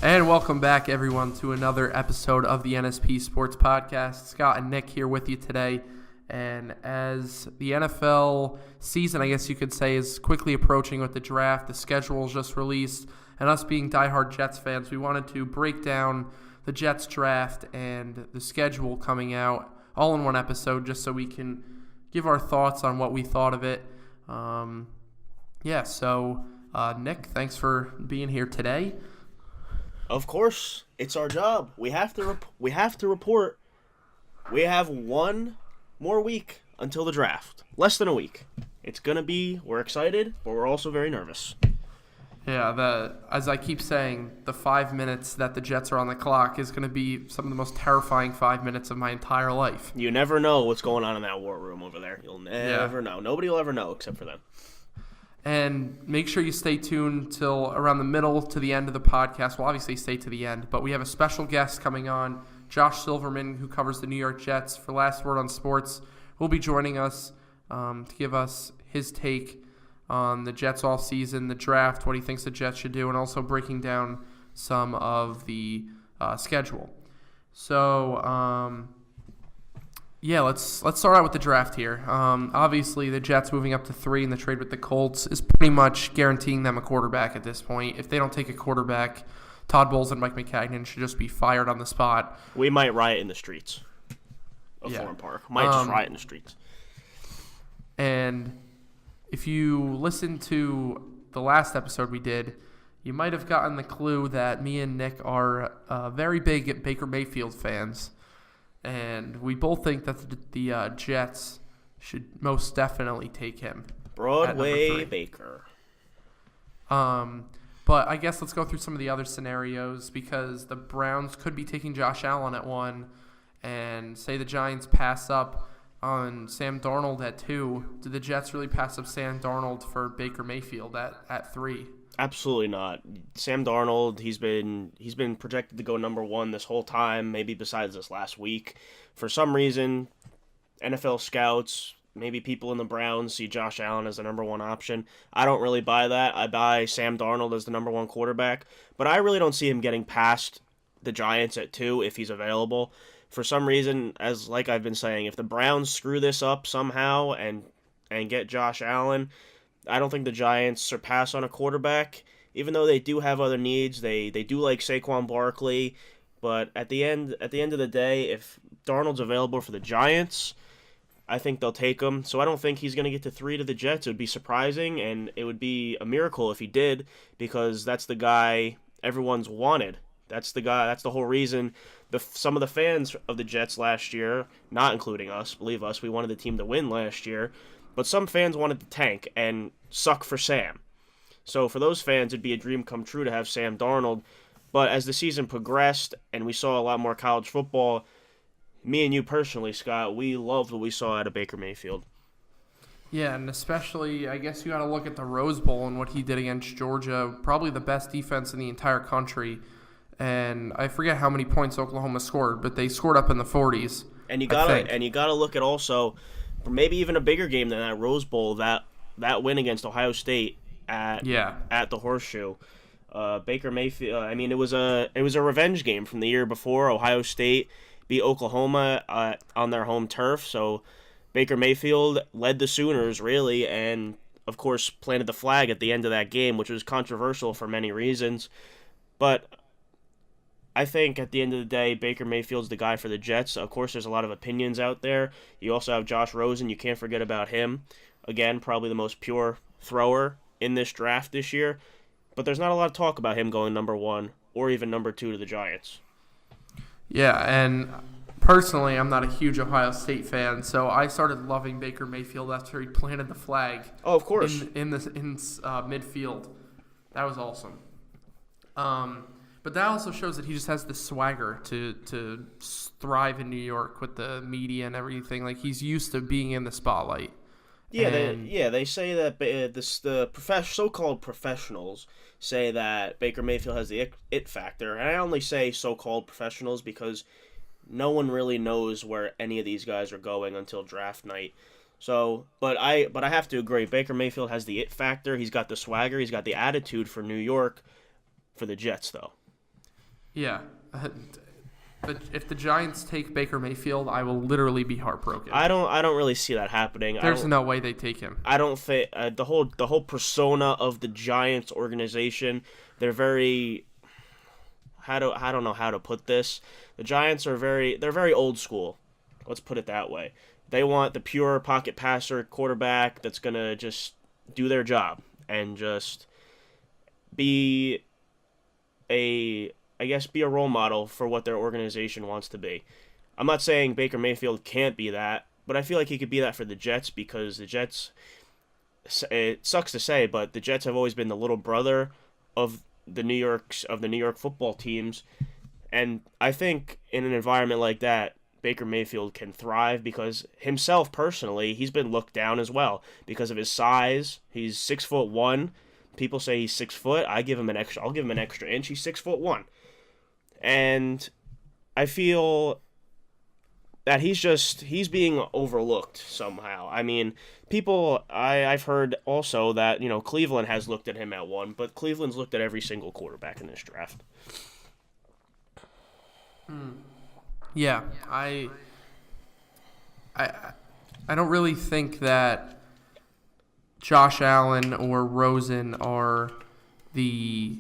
And welcome back, everyone, to another episode of the NSP Sports Podcast. Scott and Nick here with you today. And as the NFL season, I guess you could say, is quickly approaching with the draft, the schedule is just released, and us being diehard Jets fans, we wanted to break down the Jets draft and the schedule coming out all in one episode just so we can give our thoughts on what we thought of it. Nick, thanks for being here today. Of course, it's our job. We have to report. We have one more week until the draft. Less than a week. We're excited, but we're also very nervous. Yeah, as I keep saying, the 5 minutes that the Jets are on the clock is going to be some of the most terrifying 5 minutes of my entire life. You never know what's going on in that war room over there. You'll never know. Nobody will ever know except for them. And make sure you stay tuned till around the middle to the end of the podcast. We'll obviously stay to the end, but we have a special guest coming on, Josh Silverman, who covers the New York Jets for Last Word on Sports. Will be joining us to give us his take on the Jets all season, the draft, what he thinks the Jets should do, and also breaking down some of the schedule. Let's start out with the draft here. Obviously, the Jets moving up to 3 in the trade with the Colts is pretty much guaranteeing them a quarterback at this point. If they don't take a quarterback, Todd Bowles and Mike McCagnon should just be fired on the spot. We might riot in the streets of Foreign Park. Just riot in the streets. And if you listen to the last episode we did, you might have gotten the clue that me and Nick are very big Baker Mayfield fans. And we both think that the Jets should most definitely take him. Broadway Baker. But I guess let's go through some of the other scenarios because the Browns could be taking Josh Allen at 1 and say the Giants pass up on Sam Darnold at 2. Do the Jets really pass up Sam Darnold for Baker Mayfield at 3? Absolutely not. Sam Darnold, he's been projected to go number 1 this whole time, maybe besides this last week. For some reason, NFL scouts, maybe people in the Browns see Josh Allen as the number 1 option. I don't really buy that. I buy Sam Darnold as the number 1 quarterback, but I really don't see him getting past the Giants at 2 if he's available. For some reason, like I've been saying, if the Browns screw this up somehow and get Josh Allen, I don't think the Giants surpass on a quarterback, even though they do have other needs. They do like Saquon Barkley, but at the end of the day, if Darnold's available for the Giants, I think they'll take him. So I don't think he's going to get to 3 to the Jets. It would be surprising, and it would be a miracle if he did, because that's the guy everyone's wanted. That's the guy. That's the whole reason. Some of the fans of the Jets last year, not including us, believe us, we wanted the team to win last year. But some fans wanted to tank and suck for Sam. So for those fans, it'd be a dream come true to have Sam Darnold. But as the season progressed and we saw a lot more college football, me and you personally, Scott, we loved what we saw out of Baker Mayfield. Yeah, and especially, I guess you got to look at the Rose Bowl and what he did against Georgia. Probably the best defense in the entire country. And I forget how many points Oklahoma scored, but they scored up in the 40s. And you gotta look at also, maybe even a bigger game than that Rose Bowl, that win against Ohio State at the Horseshoe. Baker Mayfield. I mean, it was a revenge game from the year before. Ohio State beat Oklahoma on their home turf. So Baker Mayfield led the Sooners really, and of course planted the flag at the end of that game, which was controversial for many reasons. But I think at the end of the day, Baker Mayfield's the guy for the Jets. Of course, there's a lot of opinions out there. You also have Josh Rosen. You can't forget about him. Again, probably the most pure thrower in this draft this year. But there's not a lot of talk about him going number 1 or even number 2 to the Giants. Yeah, and personally, I'm not a huge Ohio State fan, so I started loving Baker Mayfield after he planted the flag. Oh, of course. In midfield. That was awesome. But that also shows that he just has the swagger to thrive in New York with the media and everything. Like, he's used to being in the spotlight. Yeah, they say that the so-called professionals say that Baker Mayfield has the it factor, and I only say so-called professionals because no one really knows where any of these guys are going until draft night. So, but I have to agree, Baker Mayfield has the it factor. He's got the swagger. He's got the attitude for New York. For the Jets, though. Yeah. If the Giants take Baker Mayfield, I will literally be heartbroken. I don't really see that happening. There's no way they take him. I don't think the whole persona of the Giants organization. They're very. I don't know how to put this. The Giants they're very old school. Let's put it that way. They want the pure pocket passer quarterback that's gonna just do their job and just be a role model for what their organization wants to be. I'm not saying Baker Mayfield can't be that, but I feel like he could be that for the Jets because the Jets, it sucks to say, but the Jets have always been the little brother of the New York football teams, and I think in an environment like that, Baker Mayfield can thrive because himself personally, he's been looked down as well because of his size. He's 6'1". People say he's 6 foot. I'll give him an extra inch. He's 6'1", and I feel that he's being overlooked somehow. I mean, I've heard also that, Cleveland has looked at him at one, but Cleveland's looked at every single quarterback in this draft. Yeah, I don't really think that Josh Allen or Rosen are the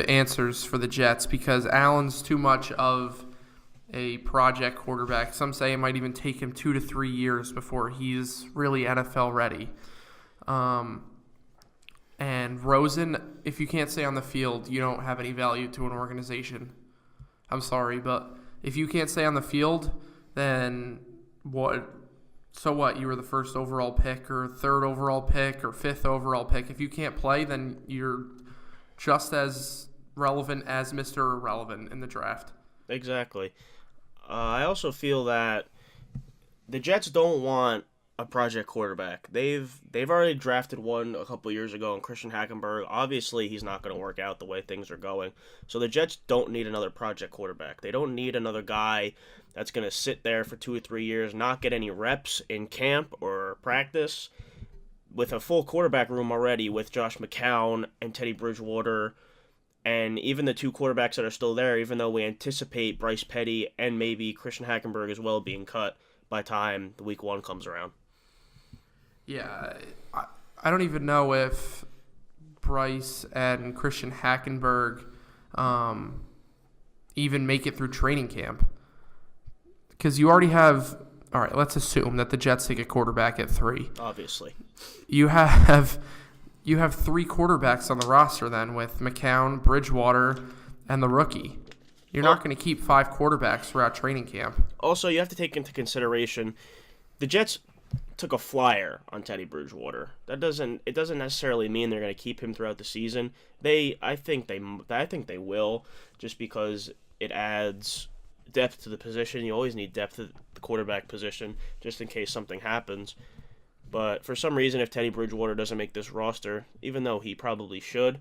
answers for the Jets because Allen's too much of a project quarterback. Some say it might even take him 2 to 3 years before he's really NFL ready. And Rosen, if you can't stay on the field, you don't have any value to an organization. I'm sorry, but if you can't stay on the field, then what? So what? You were the first overall pick or third overall pick or fifth overall pick. If you can't play, then you're just as relevant as Mr. Irrelevant in the draft. Exactly. I also feel that the Jets don't want a project quarterback. They've already drafted one a couple years ago in Christian Hackenberg. Obviously, he's not going to work out the way things are going. So the Jets don't need another project quarterback. They don't need another guy that's going to sit there for 2 or 3 years, not get any reps in camp or practice. With a full quarterback room already with Josh McCown and Teddy Bridgewater, and even the two quarterbacks that are still there, even though we anticipate Bryce Petty and maybe Christian Hackenberg as well being cut by time the week 1 comes around. Yeah, I don't even know if Bryce and Christian Hackenberg even make it through training camp. Because you already have... All right, let's assume that the Jets take a quarterback at 3. Obviously. You have 3 quarterbacks on the roster then with McCown, Bridgewater, and the rookie. You're not going to keep 5 quarterbacks throughout training camp. Also, you have to take into consideration the Jets took a flyer on Teddy Bridgewater. It doesn't necessarily mean they're going to keep him throughout the season. I think they will, just because it adds depth to the position. You always need depth at the quarterback position just in case something happens. But for some reason, if Teddy Bridgewater doesn't make this roster, even though he probably should,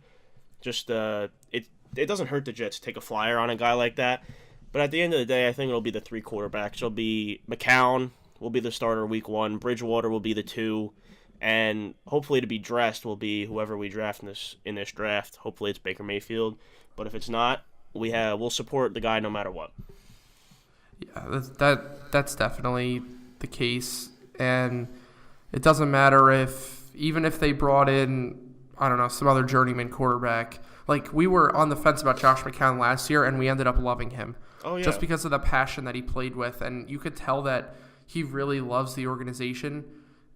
just it doesn't hurt the Jets to take a flyer on a guy like that. But at the end of the day, I think it'll be the 3 quarterbacks. It'll be McCown will be the starter week 1, Bridgewater will be the 2, and hopefully to be dressed will be whoever we draft in this draft. Hopefully it's Baker Mayfield, but if it's not, we'll support the guy no matter what. Yeah, that's definitely the case, and it doesn't matter even if they brought in, I don't know, some other journeyman quarterback. Like, we were on the fence about Josh McCown last year, and we ended up loving him. Oh, yeah. Just because of the passion that he played with, and you could tell that he really loves the organization.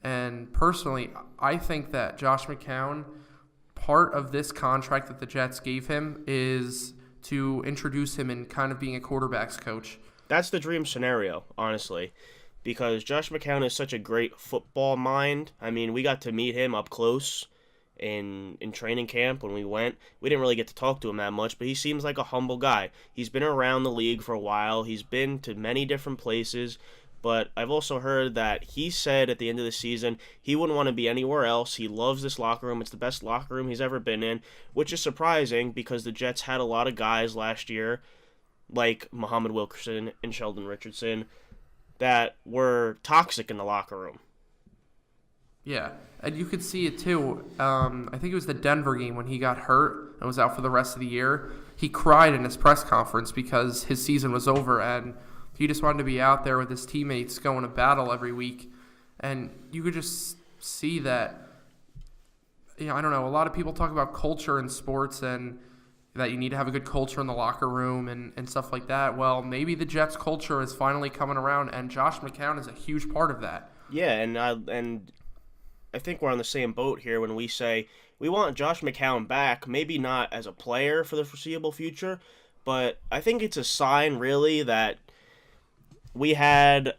And personally, I think that Josh McCown, part of this contract that the Jets gave him is to introduce him in kind of being a quarterback's coach. That's the dream scenario, honestly, because Josh McCown is such a great football mind. I mean, we got to meet him up close in training camp when we went. We didn't really get to talk to him that much, but he seems like a humble guy. He's been around the league for a while. He's been to many different places, but I've also heard that he said at the end of the season he wouldn't want to be anywhere else. He loves this locker room. It's the best locker room he's ever been in, which is surprising because the Jets had a lot of guys last year, like Muhammad Wilkerson and Sheldon Richardson, that were toxic in the locker room. Yeah, and you could see it too. I think it was the Denver game when he got hurt and was out for the rest of the year. he cried in his press conference because his season was over and he just wanted to be out there with his teammates going to battle every week. And you could just see that, I don't know, a lot of people talk about culture in sports and that you need to have a good culture in the locker room and stuff like that. Well, maybe the Jets' culture is finally coming around, and Josh McCown is a huge part of that. Yeah, and I think we're on the same boat here when we say we want Josh McCown back, maybe not as a player for the foreseeable future, but I think it's a sign, really, that we had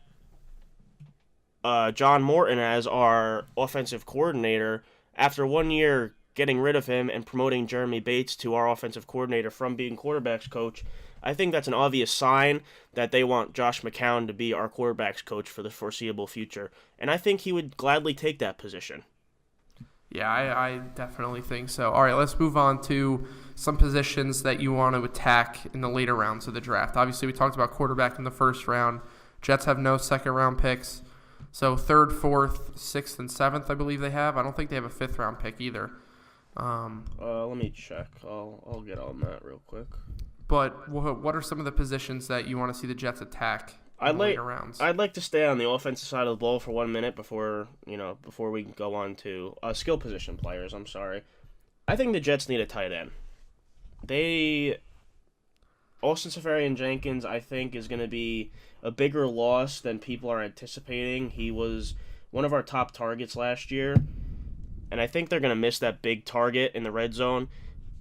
John Morton as our offensive coordinator after 1 year getting rid of him and promoting Jeremy Bates to our offensive coordinator from being quarterbacks coach. I think that's an obvious sign that they want Josh McCown to be our quarterbacks coach for the foreseeable future. And I think he would gladly take that position. Yeah, I definitely think so. All right, let's move on to some positions that you want to attack in the later rounds of the draft. Obviously, we talked about quarterback in the first round. Jets have no second-round picks. So 3rd, 4th, 6th, and 7th, I believe they have. I don't think they have a 5th-round pick either. Let me check. I'll get on that real quick. But what are some of the positions that you want to see the Jets attack in the later rounds? I'd like to stay on the offensive side of the ball for 1 minute before we go on to skill position players. I'm sorry. I think the Jets need a tight end. Austin Seferian-Jenkins, I think, is going to be a bigger loss than people are anticipating. He was one of our top targets last year, and I think they're going to miss that big target in the red zone.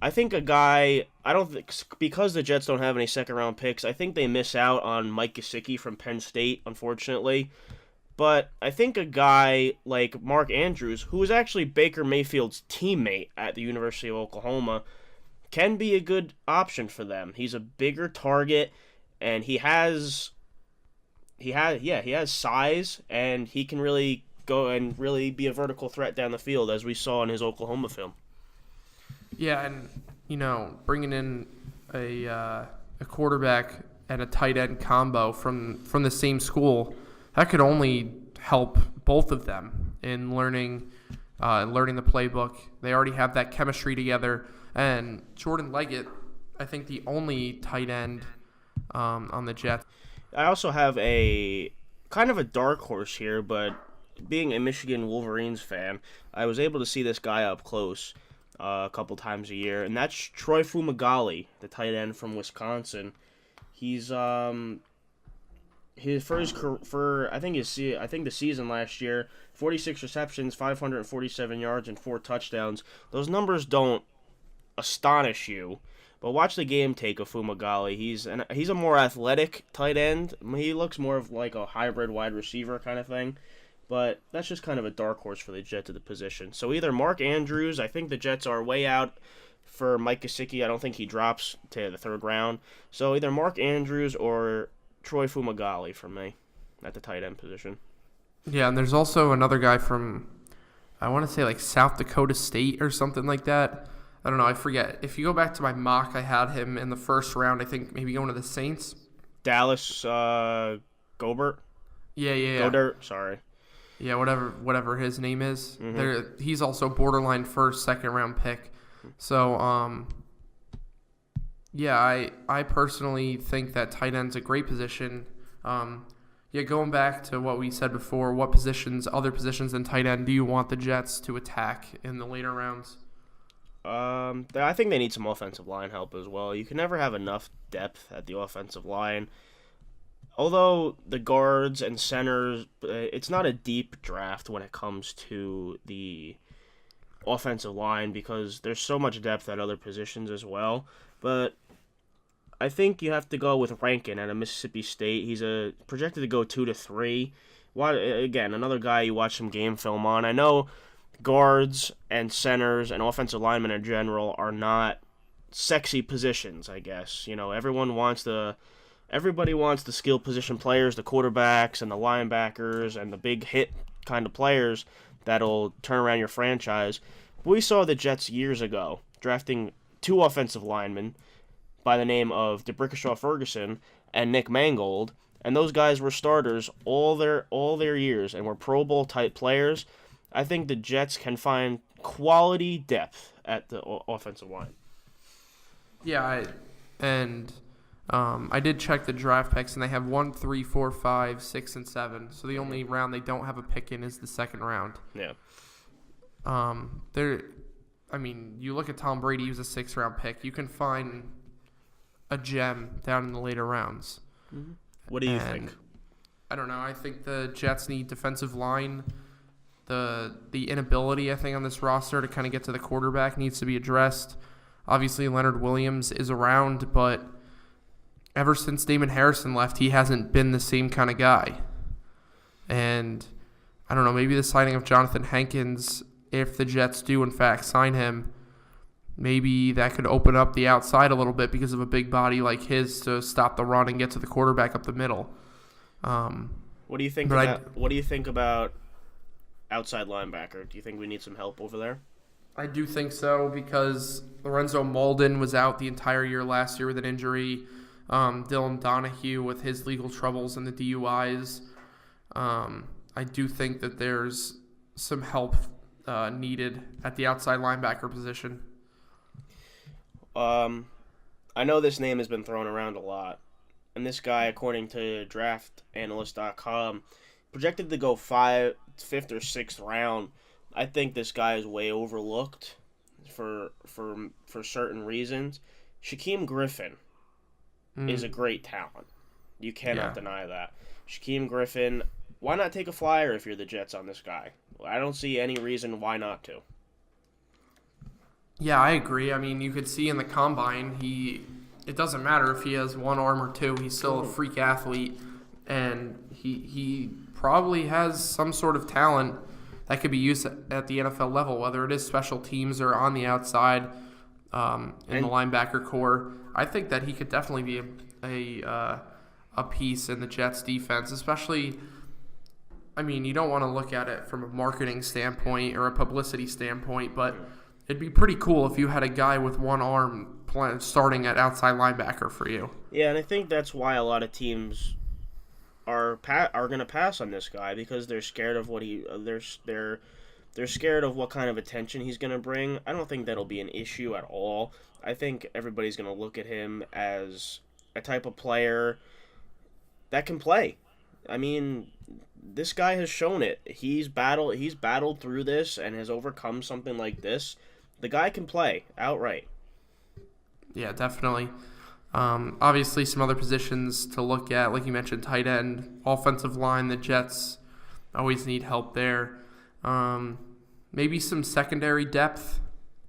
I think because the Jets don't have any second-round picks, I think they miss out on Mike Gesicki from Penn State, unfortunately. But I think a guy like Mark Andrews, who was actually Baker Mayfield's teammate at the University of Oklahoma, can be a good option for them. He's a bigger target, and he has size, and he can really go and really be a vertical threat down the field, as we saw in his Oklahoma film. Yeah, and bringing in a quarterback and a tight end combo from the same school, that could only help both of them in learning the playbook. They already have that chemistry together. And Jordan Leggett, I think the only tight end on the Jets. I also have a kind of a dark horse here, but being a Michigan Wolverines fan, I was able to see this guy up close a couple times a year, and that's Troy Fumagalli, the tight end from Wisconsin. He's I think the season last year, 46 receptions, 547 yards, and 4 touchdowns. Those numbers don't astonish you, but watch the game tape of Fumagalli. He's a more athletic tight end. He looks more of like a hybrid wide receiver kind of thing. But that's just kind of a dark horse for the Jets at the position. So either Mark Andrews, I think the Jets are way out for Mike Gesicki. I don't think he drops to the 3rd round. So either Mark Andrews or Troy Fumagalli for me at the tight end position. Yeah, and there's also another guy from, I want to say like South Dakota State or something like that. I don't know, I forget. If you go back to my mock, I had him in the 1st round, I think maybe going to the Saints. Dallas Gobert? Yeah. Godert, sorry. Yeah, whatever his name is. Mm-hmm. He's also borderline 1st, 2nd round pick. So, I personally think that tight end's a great position. Going back to what we said before, what other positions than tight end do you want the Jets to attack in the later rounds? I think they need some offensive line help as well. You can never have enough depth at the offensive line. Although the guards and centers, it's not a deep draft when it comes to the offensive line because there's so much depth at other positions as well. But I think you have to go with Rankin at a Mississippi State. He's projected to go 2 to 3. Again, another guy you watch some game film on. I know guards and centers and offensive linemen in general are not sexy positions, I guess. Everybody wants the skill position players, the quarterbacks and the linebackers and the big hit kind of players that'll turn around your franchise. We saw the Jets years ago drafting 2 offensive linemen by the name of DeBrickashaw Ferguson and Nick Mangold, and those guys were starters all their years and were Pro Bowl type players. I think the Jets can find quality depth at the offensive line. Yeah, And I did check the draft picks, and they have 1, 3, 4, 5, 6, and 7. So the only round they don't have a pick in is the second round. Yeah. You look at Tom Brady, he was a 6th-round pick. You can find a gem down in the later rounds. Mm-hmm. What do you think? I don't know. I think the Jets need defensive line. The inability, I think, on this roster to kind of get to the quarterback needs to be addressed. Obviously, Leonard Williams is around, but ever since Damon Harrison left, he hasn't been the same kind of guy. And I don't know, maybe the signing of Jonathan Hankins, if the Jets do in fact sign him, maybe that could open up the outside a little bit because of a big body like his to stop the run and get to the quarterback up the middle. What do you think about outside linebacker? Do you think we need some help over there? I do think so because Lorenzo Malden was out the entire year last year with an injury. Dylan Donahue with his legal troubles and the DUIs. I do think that there's some help needed at the outside linebacker position. I know this name has been thrown around a lot. And this guy, according to draftanalyst.com, projected to go 5th or 6th round. I think this guy is way overlooked for certain reasons. Shaquem Griffin is a great talent. You cannot deny that. Shaquem Griffin, why not take a flyer if you're the Jets on this guy? I don't see any reason why not to. Yeah, I agree. I mean, you could see in the combine, it doesn't matter if he has one arm or two. He's still a freak athlete, and he probably has some sort of talent that could be used at the NFL level, whether it is special teams or on the outside in the linebacker core. I think that he could definitely be a piece in the Jets defense, especially, I mean, you don't want to look at it from a marketing standpoint or a publicity standpoint, but it'd be pretty cool if you had a guy with one arm starting at outside linebacker for you. Yeah, and I think that's why a lot of teams are going to pass on this guy because they're scared of what they're scared of what kind of attention he's going to bring. I don't think that'll be an issue at all. I think everybody's going to look at him as a type of player that can play. I mean, this guy has shown it. He's battled through this and has overcome something like this. The guy can play outright. Yeah, definitely. Obviously, some other positions to look at, like you mentioned, tight end, offensive line. The Jets always need help there. Maybe some secondary depth,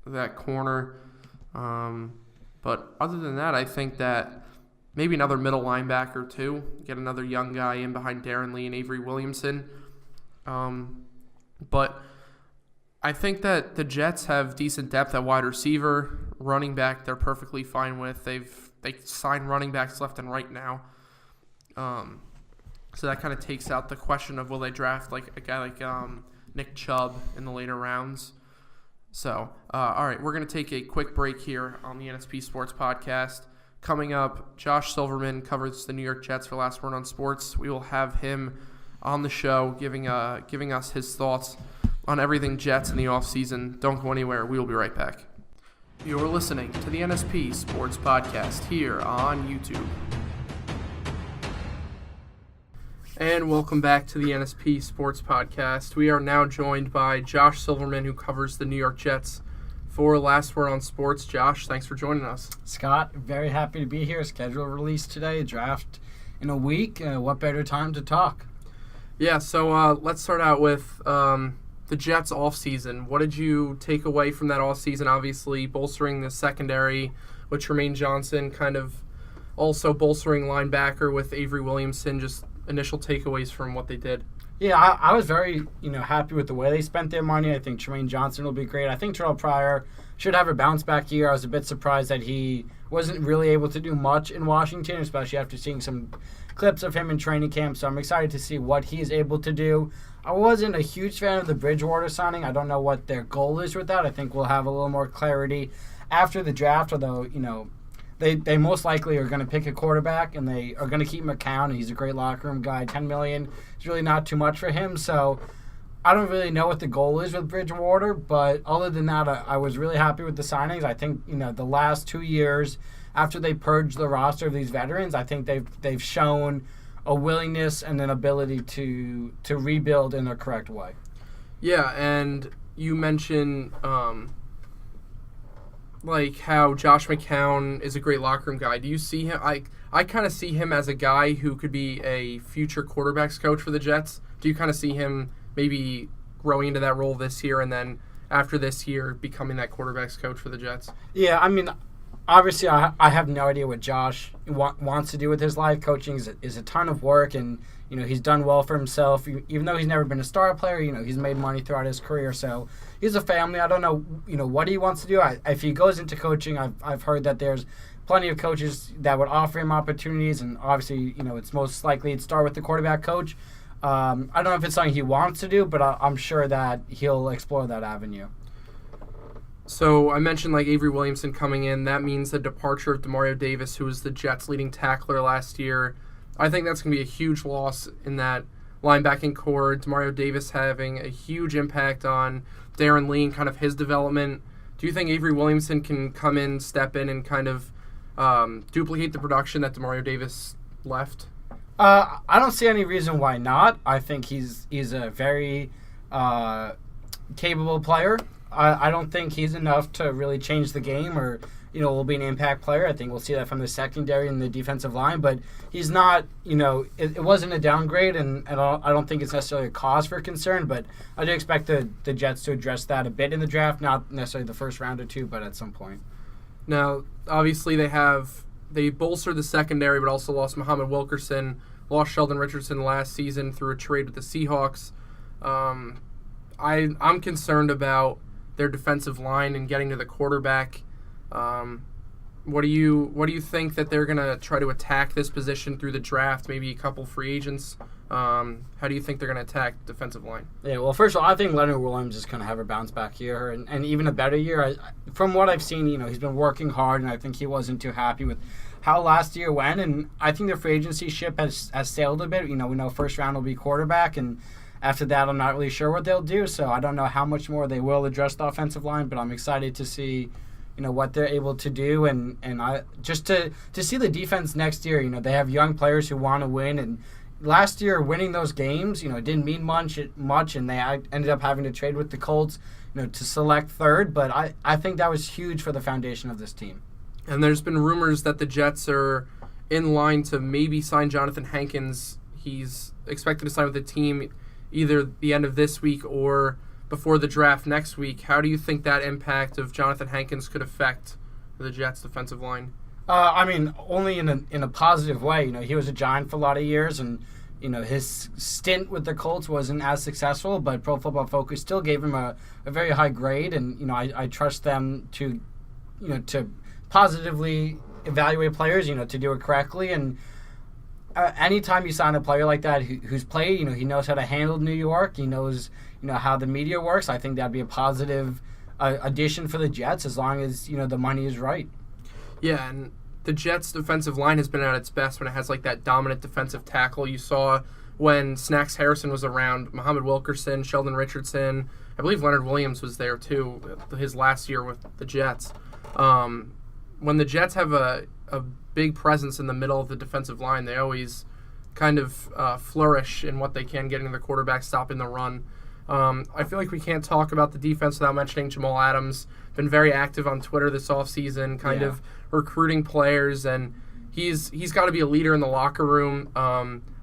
that corner. But other than that, I think that maybe another middle linebacker too. Get another young guy in behind Darren Lee and Avery Williamson. But I think that the Jets have decent depth at wide receiver. Running back, they're perfectly fine with. They sign running backs left and right now. So that kind of takes out the question of will they draft like a guy like Nick Chubb in the later rounds. So, all right, we're going to take a quick break here on the NSP Sports Podcast. Coming up, Josh Silverman covers the New York Jets for Last Word on Sports. We will have him on the show giving us his thoughts on everything Jets in the offseason. Don't go anywhere. We will be right back. You're listening to the NSP Sports Podcast here on YouTube. And welcome back to the NSP Sports Podcast. We are now joined by Josh Silverman, who covers the New York Jets for Last Word on Sports. Josh, thanks for joining us. Scott, very happy to be here. Schedule release today, draft in a week. What better time to talk? Yeah, so let's start out with the Jets offseason. What did you take away from that offseason? Obviously, bolstering the secondary with Tremaine Johnson, kind of also bolstering linebacker with Avery Williamson. Just initial takeaways from what they did. Yeah, I was very happy with the way they spent their money. I think Tremaine Johnson will be great. I think Terrell Pryor should have a bounce back year. I was a bit surprised that he wasn't really able to do much in Washington, especially after seeing some clips of him in training camp. So I'm excited to see what he's able to do. I wasn't a huge fan of the Bridgewater signing. I don't know what their goal is with that. I think we'll have a little more clarity after the draft, although, they most likely are going to pick a quarterback, and they are going to keep McCown. He's a great locker room guy. $10 million is really not too much for him. So I don't really know what the goal is with Bridgewater, but other than that, I was really happy with the signings. I think the last 2 years after they purged the roster of these veterans, I think they've shown a willingness and an ability to rebuild in the correct way. Yeah, and you mentioned like how Josh McCown is a great locker room guy. Do you see him? I kind of see him as a guy who could be a future quarterbacks coach for the Jets. Do you kind of see him maybe growing into that role this year and then after this year becoming that quarterbacks coach for the Jets? Yeah, I mean, obviously I have no idea what Josh wants to do with his life. Coaching is a ton of work, and he's done well for himself. Even though he's never been a star player, he's made money throughout his career. So he's a family. I don't know, what he wants to do. If he goes into coaching, I've heard that there's plenty of coaches that would offer him opportunities, and obviously, it's most likely it'd start with the quarterback coach. I don't know if it's something he wants to do, but I'm sure that he'll explore that avenue. So I mentioned like Avery Williamson coming in. That means the departure of Demario Davis, who was the Jets' leading tackler last year. I think that's going to be a huge loss in that linebacking core. Demario Davis having a huge impact on Darren Lee and kind of his development. Do you think Avery Williamson can come in, step in, and kind of duplicate the production that Demario Davis left? I don't see any reason why not. I think he's a very capable player. I don't think he's enough to really change the game or, will be an impact player. I think we'll see that from the secondary and the defensive line. But he's not, it wasn't a downgrade, and I don't think it's necessarily a cause for concern. But I do expect the Jets to address that a bit in the draft, not necessarily the first round or two, but at some point. Now, obviously they bolstered the secondary, but also lost Muhammad Wilkerson, lost Sheldon Richardson last season through a trade with the Seahawks. I'm concerned about their defensive line and getting to the quarterback. What do you think that they're going to try to attack this position through the draft? Maybe a couple free agents. How do you think they're going to attack defensive line? Yeah, well, first of all, I think Leonard Williams is going to have a bounce back year and even a better year. From what I've seen, he's been working hard, and I think he wasn't too happy with how last year went. And I think the free agency ship has sailed a bit. We know first round will be quarterback, and after that, I'm not really sure what they'll do. So I don't know how much more they will address the offensive line, but I'm excited to see what they're able to do, and I just to see the defense next year. They have young players who want to win, and last year winning those games, it didn't mean much, and they ended up having to trade with the Colts, to select third. But I think that was huge for the foundation of this team. And there's been rumors that the Jets are in line to maybe sign Jonathan Hankins. He's expected to sign with the team either the end of this week or before the draft next week. How do you think that impact of Jonathan Hankins could affect the Jets' defensive line? I mean, only in a positive way. He was a Giant for a lot of years, and his stint with the Colts wasn't as successful, but Pro Football Focus still gave him a very high grade, and I trust them to positively evaluate players, to do it correctly. And anytime you sign a player like that who's played, he knows how to handle New York, he knows how the media works. I think that'd be a positive addition for the Jets as long as the money is right. Yeah, and the Jets' defensive line has been at its best when it has like that dominant defensive tackle. You saw when Snacks Harrison was around, Muhammad Wilkerson, Sheldon Richardson, I believe Leonard Williams was there too, his last year with the Jets. When the Jets have a big presence in the middle of the defensive line, they always kind of flourish in what they can, getting the quarterback, stopping the run. I feel like we can't talk about the defense without mentioning Jamal Adams. Been very active on Twitter this offseason, kind of recruiting players, and he's got to be a leader in the locker room.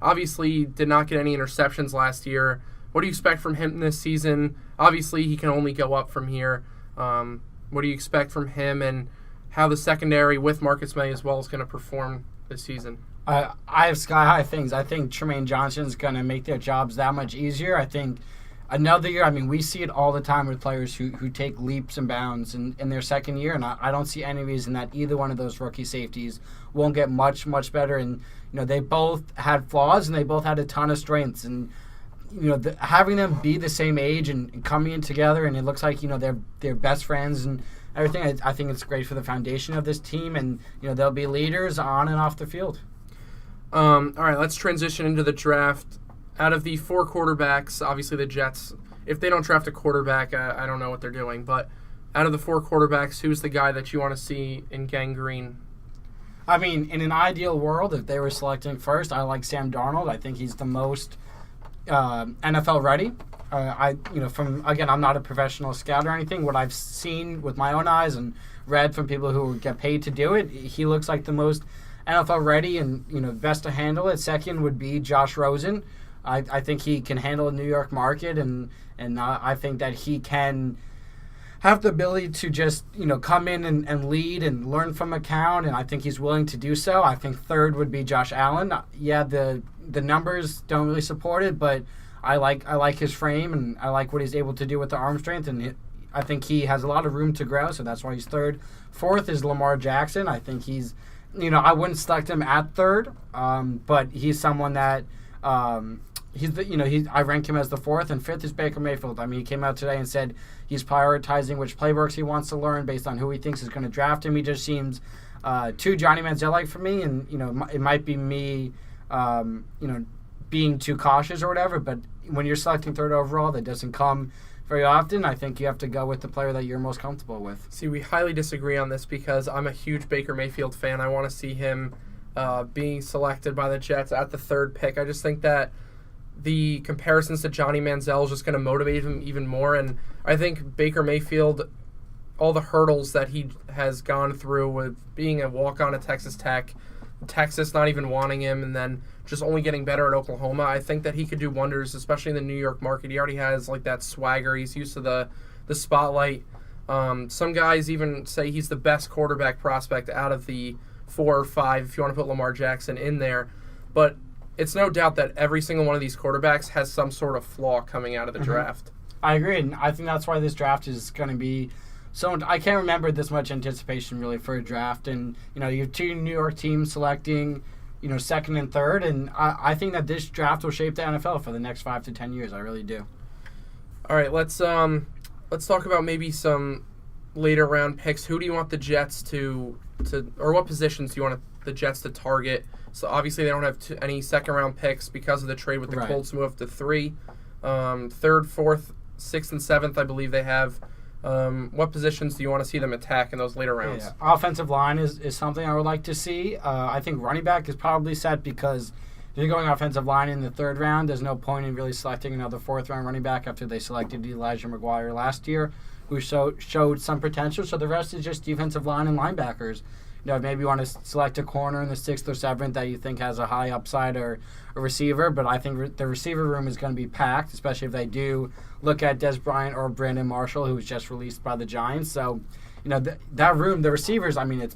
Obviously, did not get any interceptions last year. What do you expect from him this season? Obviously, he can only go up from here. What do you expect from him, and how the secondary with Marcus May as well is going to perform this season? I have sky-high things. I think Tremaine Johnson's going to make their jobs that much easier. I think another year, we see it all the time with players who take leaps and bounds in their second year, and I don't see any reason that either one of those rookie safeties won't get much, much better. And, they both had flaws, and they both had a ton of strengths. And, having them be the same age and coming in together, and it looks like, they're best friends and everything, I think it's great for the foundation of this team, and, they'll be leaders on and off the field. All right, let's transition into the draft. Out of the four quarterbacks, obviously the Jets if they don't draft a quarterback, I don't know what they're doing. But out of the 4 quarterbacks, who's the guy that you want to see in gangrene? I mean, in an ideal world, if they were selecting first, I like Sam Darnold. I think he's the most NFL ready. I'm not a professional scout or anything. What I've seen with my own eyes and read from people who get paid to do it, he looks like the most NFL ready and best to handle it. Second would be Josh Rosen. I think he can handle the New York market, and I think that he can have the ability to just come in and lead and learn from McCown, and I think he's willing to do so. I think third would be Josh Allen. Yeah, the numbers don't really support it, but I like his frame, and I like what he's able to do with the arm strength, and I think he has a lot of room to grow, so that's why he's third. Fourth is Lamar Jackson. I think he's, I wouldn't select him at third, but he's someone that I rank him as the fourth, and fifth is Baker Mayfield. I mean, he came out today and said he's prioritizing which playbooks he wants to learn based on who he thinks is going to draft him. He just seems too Johnny Manziel-like for me, and it might be me, being too cautious or whatever. But when you're selecting third overall, that doesn't come very often. I think you have to go with the player that you're most comfortable with. See, we highly disagree on this because I'm a huge Baker Mayfield fan. I want to see him being selected by the Jets at the third pick. I just think that the comparisons to Johnny Manziel is just going to motivate him even more. And I think Baker Mayfield, all the hurdles that he has gone through with being a walk-on at Texas Tech, Texas not even wanting him, and then just only getting better at Oklahoma, I think that he could do wonders, especially in the New York market. He already has like that swagger. He's used to the spotlight. Some guys even say he's the best quarterback prospect out of the 4 or 5, if you want to put Lamar Jackson in there. But it's no doubt that every single one of these quarterbacks has some sort of flaw coming out of the draft. I agree, and I think that's why this draft is going to be so. I can't remember this much anticipation really for a draft, and you have 2 New York teams selecting, second and third, and I think that this draft will shape the NFL for the next 5 to 10 years. I really do. All right, let's talk about maybe some later round picks. Who do you want the Jets to or what positions do you want the Jets to target? So obviously they don't have any second round picks because of the trade with the Colts move up to 3. Third, fourth, 6th, and 7th, I believe they have. What positions do you want to see them attack in those later rounds? Yeah. Offensive line is something I would like to see. I think running back is probably set because if you're going offensive line in the third round, there's no point in really selecting another fourth-round running back after they selected Elijah McGuire last year, who showed some potential. So the rest is just defensive line and linebackers. Maybe you want to select a corner in the 6th or 7th that you think has a high upside or a receiver, but I think the receiver room is going to be packed, especially if they do look at Des Bryant or Brandon Marshall, who was just released by the Giants. So, that room, the receivers, I mean,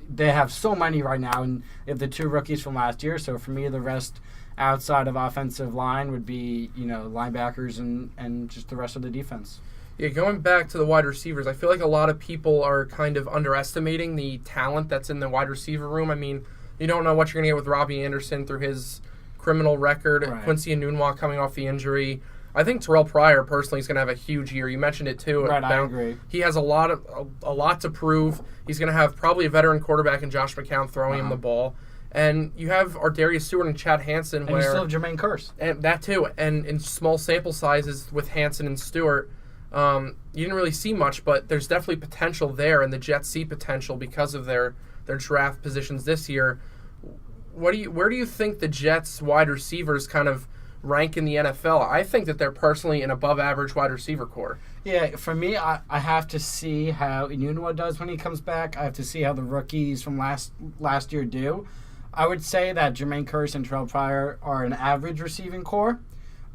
they have so many right now, and they have the 2 rookies from last year. So for me, the rest outside of offensive line would be, linebackers and just the rest of the defense. Yeah, going back to the wide receivers, I feel like a lot of people are kind of underestimating the talent that's in the wide receiver room. I mean, you don't know what you're going to get with Robbie Anderson through his criminal record, right. Quincy Enunwa coming off the injury. I think Terrell Pryor personally is going to have a huge year. You mentioned it too. Right, I agree. He has a lot to prove. He's going to have probably a veteran quarterback in Josh McCown throwing him the ball. And you have Ardarius Stewart and Chad Hansen. And you still have Jermaine Kearse. And that too. And in small sample sizes with Hansen and Stewart, you didn't really see much, but there's definitely potential there, and the Jets see potential because of their draft positions this year. Where do you think the Jets wide receivers kind of rank in the NFL? I think that they're personally an above-average wide receiver core. Yeah, for me, I have to see how Enunwa does when he comes back. I have to see how the rookies from last year do. I would say that Jermaine Kearse and Terrell Pryor are an average receiving core.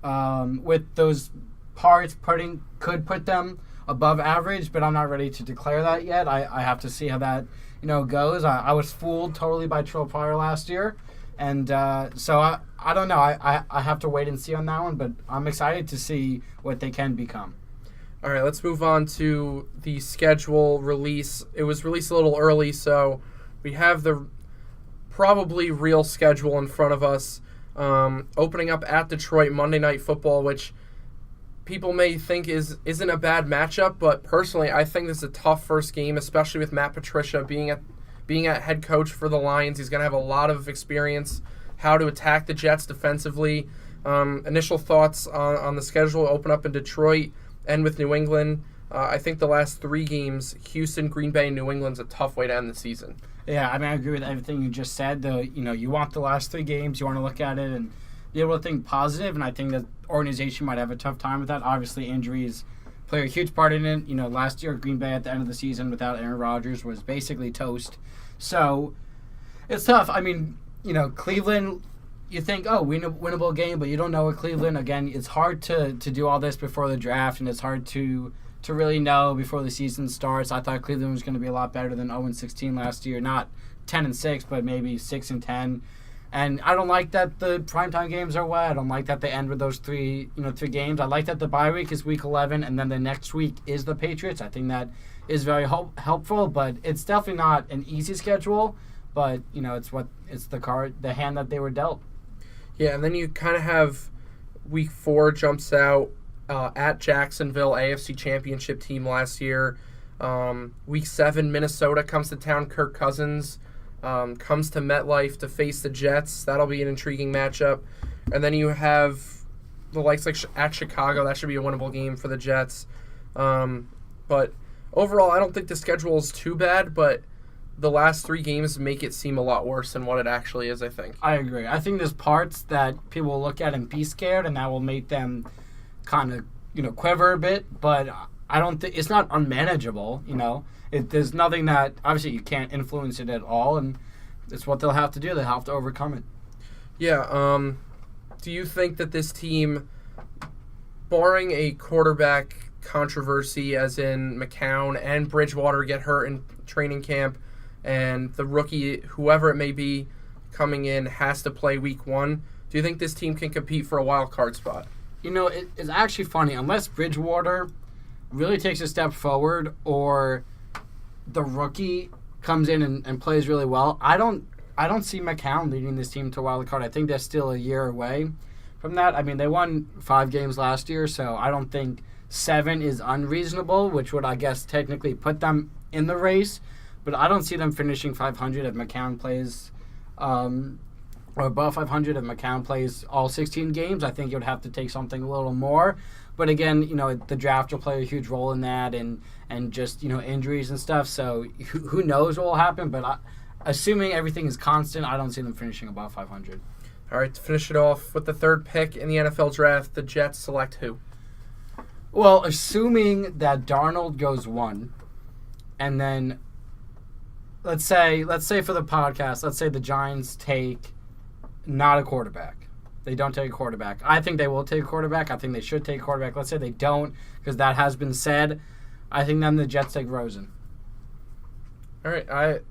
With those parts could put them above average, but I'm not ready to declare that yet. I have to see how that goes. I was fooled totally by Terrell Pryor last year, and so I don't know. I have to wait and see on that one, but I'm excited to see what they can become. All right, let's move on to the schedule release. It was released a little early, so we have the probably real schedule in front of us. Opening up at Detroit, Monday Night Football, which people may think isn't a bad matchup, but personally, I think this is a tough first game, especially with Matt Patricia being at head coach for the Lions. He's going to have a lot of experience how to attack the Jets defensively. Initial thoughts on the schedule: open up in Detroit, end with New England. I think the last 3 games, Houston, Green Bay, and New England's a tough way to end the season. Yeah, I mean, I agree with everything you just said. You want the last 3 games, you want to look at it and be able to think positive, and I think the organization might have a tough time with that. Obviously, injuries play a huge part in it. Last year, Green Bay at the end of the season without Aaron Rodgers was basically toast. So it's tough. I mean, Cleveland, you think, winnable game, but you don't know with Cleveland. Again, it's hard to do all this before the draft, and it's hard to really know before the season starts. I thought Cleveland was going to be a lot better than 0-16 last year. Not 10-6, but maybe 6-10. And I don't like that the primetime games are wet. I don't like that they end with those 3 games. I like that the bye week is week 11, and then the next week is the Patriots. I think that is very helpful, but it's definitely not an easy schedule. But it's the hand that they were dealt. Yeah, and then you kind of have week 4 jumps out at Jacksonville, AFC Championship team last year. Week 7, Minnesota comes to town. Kirk Cousins comes to MetLife to face the Jets. That'll be an intriguing matchup. And then you have the likes at Chicago. That should be a winnable game for the Jets. But overall, I don't think the schedule is too bad, but the last 3 games make it seem a lot worse than what it actually is, I think. I agree. I think there's parts that people will look at and be scared, and that will make them kind of, quiver a bit, but I don't think it's not unmanageable, There's nothing that, obviously, you can't influence it at all, and it's what they'll have to do. They'll have to overcome it. Yeah, do you think that this team, barring a quarterback controversy as in McCown and Bridgewater get hurt in training camp, and the rookie, whoever it may be, coming in has to play week 1, do you think this team can compete for a wild card spot? It's actually funny. Unless Bridgewater really takes a step forward or the rookie comes in and plays really well, I don't see McCown leading this team to a wild card. I think they're still a year away from that. I mean, they won 5 games last year, so I don't think 7 is unreasonable, which would, I guess, technically put them in the race. But I don't see them finishing 500 if McCown plays, or above 500 if McCown plays all 16 games. I think it would have to take something a little more. But again, the draft will play a huge role in that, and just injuries and stuff. So who knows what will happen? But assuming everything is constant, I don't see them finishing above 500. All right, to finish it off with the 3rd pick in the NFL draft, the Jets select who? Well, assuming that Darnold goes 1, and then let's say for the podcast, let's say the Giants take not a quarterback. They don't take a quarterback. I think they will take a quarterback. I think they should take a quarterback. Let's say they don't, because that has been said. I think then the Jets take Rosen. All right,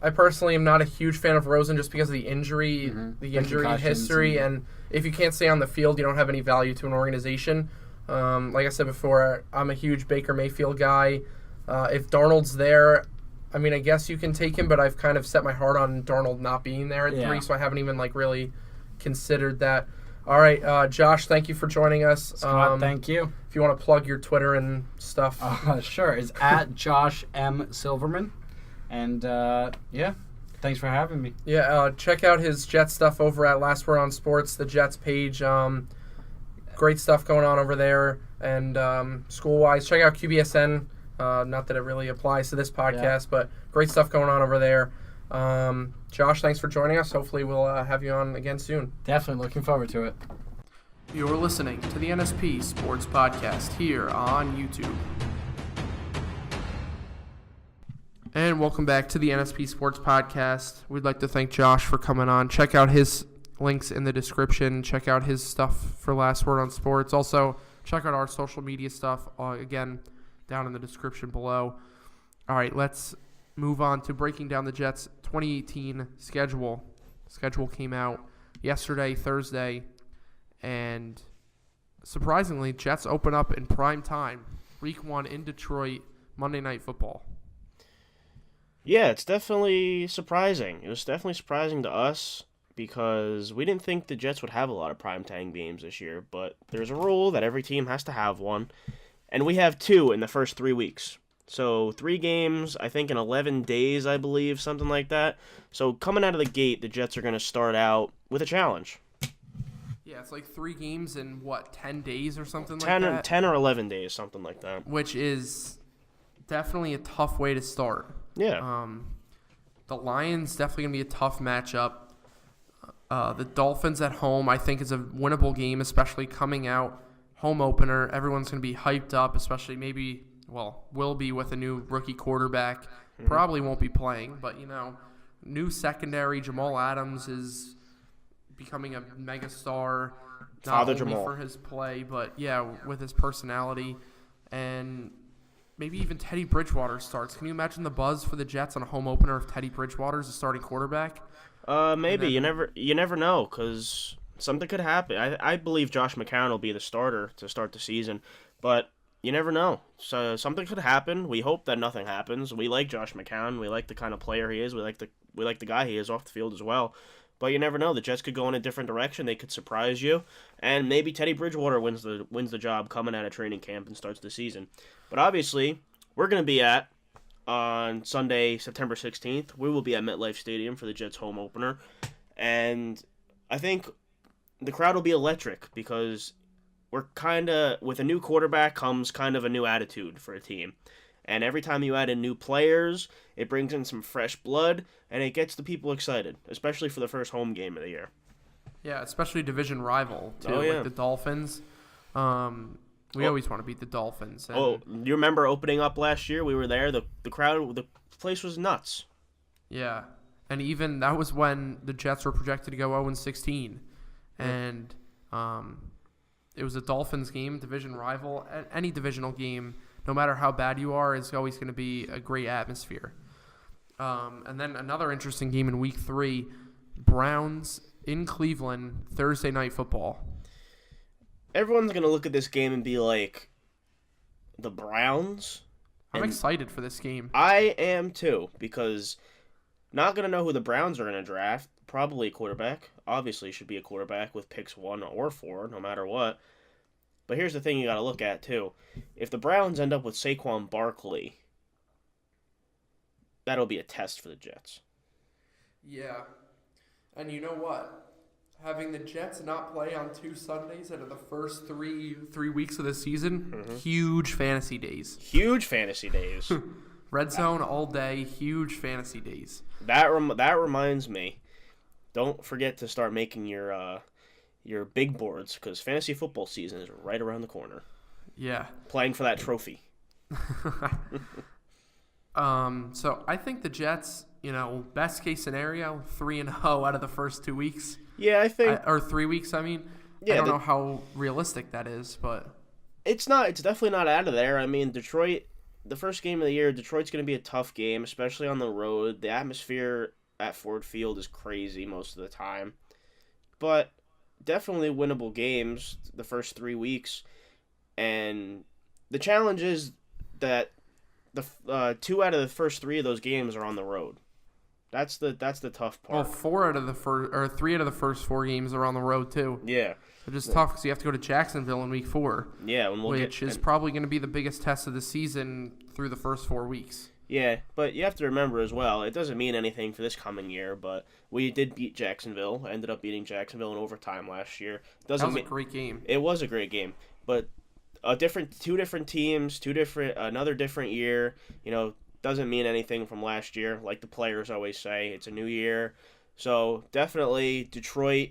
I personally am not a huge fan of Rosen just because of the injury, the injury history, and if you can't stay on the field, you don't have any value to an organization. Like I said before, I'm a huge Baker Mayfield guy. If Darnold's there, I mean, I guess you can take him, but I've kind of set my heart on Darnold not being there at 3, so I haven't even really considered that. All right, Josh, thank you for joining us. Scott, thank you. If you want to plug your Twitter and stuff. Sure. It's at Josh M. Silverman. And, thanks for having me. Yeah, check out his Jets stuff over at Last Word on Sports, the Jets page. Great stuff going on over there. And school-wise, check out QBSN. Not that it really applies to this podcast, but great stuff going on over there. Josh, thanks for joining us. Hopefully we'll have you on again soon. Definitely looking forward to it. You're listening to the NSP Sports Podcast here on YouTube. And welcome back to the NSP Sports Podcast. We'd like to thank Josh for coming on. Check out his links in the description. Check out his stuff for Last Word on Sports. Also, check out our social media stuff, again, down in the description below. All right, let's move on to breaking down the Jets' 2018 schedule. Schedule came out yesterday, Thursday, and surprisingly, Jets open up in prime time, week 1 in Detroit, Monday Night Football. Yeah, it's definitely surprising. It was definitely surprising to us because we didn't think the Jets would have a lot of primetime games this year, but there's a rule that every team has to have one, and we have 2 in the first 3 weeks. So 3 games, I think in 11 days, I believe, something like that. So coming out of the gate, the Jets are going to start out with a challenge. Yeah, it's like 3 games in, 10 days or something 10 like or, that? 10 or 11 days, something like that. Which is definitely a tough way to start. Yeah. The Lions definitely going to be a tough matchup. The Dolphins at home, I think, is a winnable game, especially coming out home opener. Everyone's going to be hyped up, especially will be with a new rookie quarterback. Probably won't be playing, but, new secondary. Jamal Adams is becoming a megastar, not Father only Jamal. for his play, but, with his personality. And maybe even Teddy Bridgewater starts. Can you imagine the buzz for the Jets on a home opener if Teddy Bridgewater is the starting quarterback? Maybe. then- You never know, because something could happen. I believe Josh McCown will be the starter to start the season, but you never know. So something could happen. We hope that nothing happens. We like Josh McCown. We like the kind of player he is. We like the guy he is off the field as well. But you never know. The Jets could go in a different direction. They could surprise you, and maybe Teddy Bridgewater wins the job coming out of training camp and starts the season. But obviously, we're going to be on Sunday, September 16th. We will be at MetLife Stadium for the Jets home opener, and I think the crowd will be electric because we're kind of, with a new quarterback comes kind of a new attitude for a team. And every time you add in new players, it brings in some fresh blood, and it gets the people excited, especially for the first home game of the year. Yeah, especially division rival, too, Oh, yeah. like the Dolphins. We always want to beat the Dolphins. And, You remember opening up last year? We were there. The crowd, the place was nuts. yeah. And even that was when the Jets were projected to go 0-16. And it was a Dolphins game, division rival. Any divisional game, no matter how bad you are, is always going to be a great atmosphere. And then another interesting game in Week 3, Browns in Cleveland, Thursday Night Football. Everyone's going to look at this game and be like, the Browns? I'm And excited for this game. I am too, because not going to know who the Browns are going to draft. Probably a quarterback. Obviously should be a quarterback with picks 1 or 4, no matter what. But here's the thing you got to look at, too. If the Browns end up with Saquon Barkley, that'll be a test for the Jets. Yeah. And you know what? Having the Jets not play on 2 Sundays out of the first three weeks of the season, huge fantasy days. Huge fantasy days. Red zone all day, huge fantasy days. That reminds me. Don't forget to start making your big boards, because fantasy football season is right around the corner. Yeah. Playing for that trophy. So I think the Jets, best case scenario, 3-0 out of the first 2 weeks. Yeah, I think Or 3 weeks, I mean. Yeah, I don't know how realistic that is, but it's definitely not out of there. I mean, Detroit, the first game of the year, Detroit's going to be a tough game, especially on the road. The atmosphere at Ford Field is crazy most of the time. But definitely winnable games the first 3 weeks. And the challenge is that the 2 out of the first 3 of those games are on the road. That's the tough part. Well, 3 out of the first 4 games are on the road too. Yeah. Which is tough because you have to go to Jacksonville in Week 4. Yeah, which is probably going to be the biggest test of the season through the first 4 weeks. Yeah, but you have to remember as well, it doesn't mean anything for this coming year, but we did beat Jacksonville. Ended up beating Jacksonville in overtime last year. That was a great game. It was a great game, but two different teams, another different year. Doesn't mean anything from last year. Like the players always say, it's a new year. So definitely Detroit,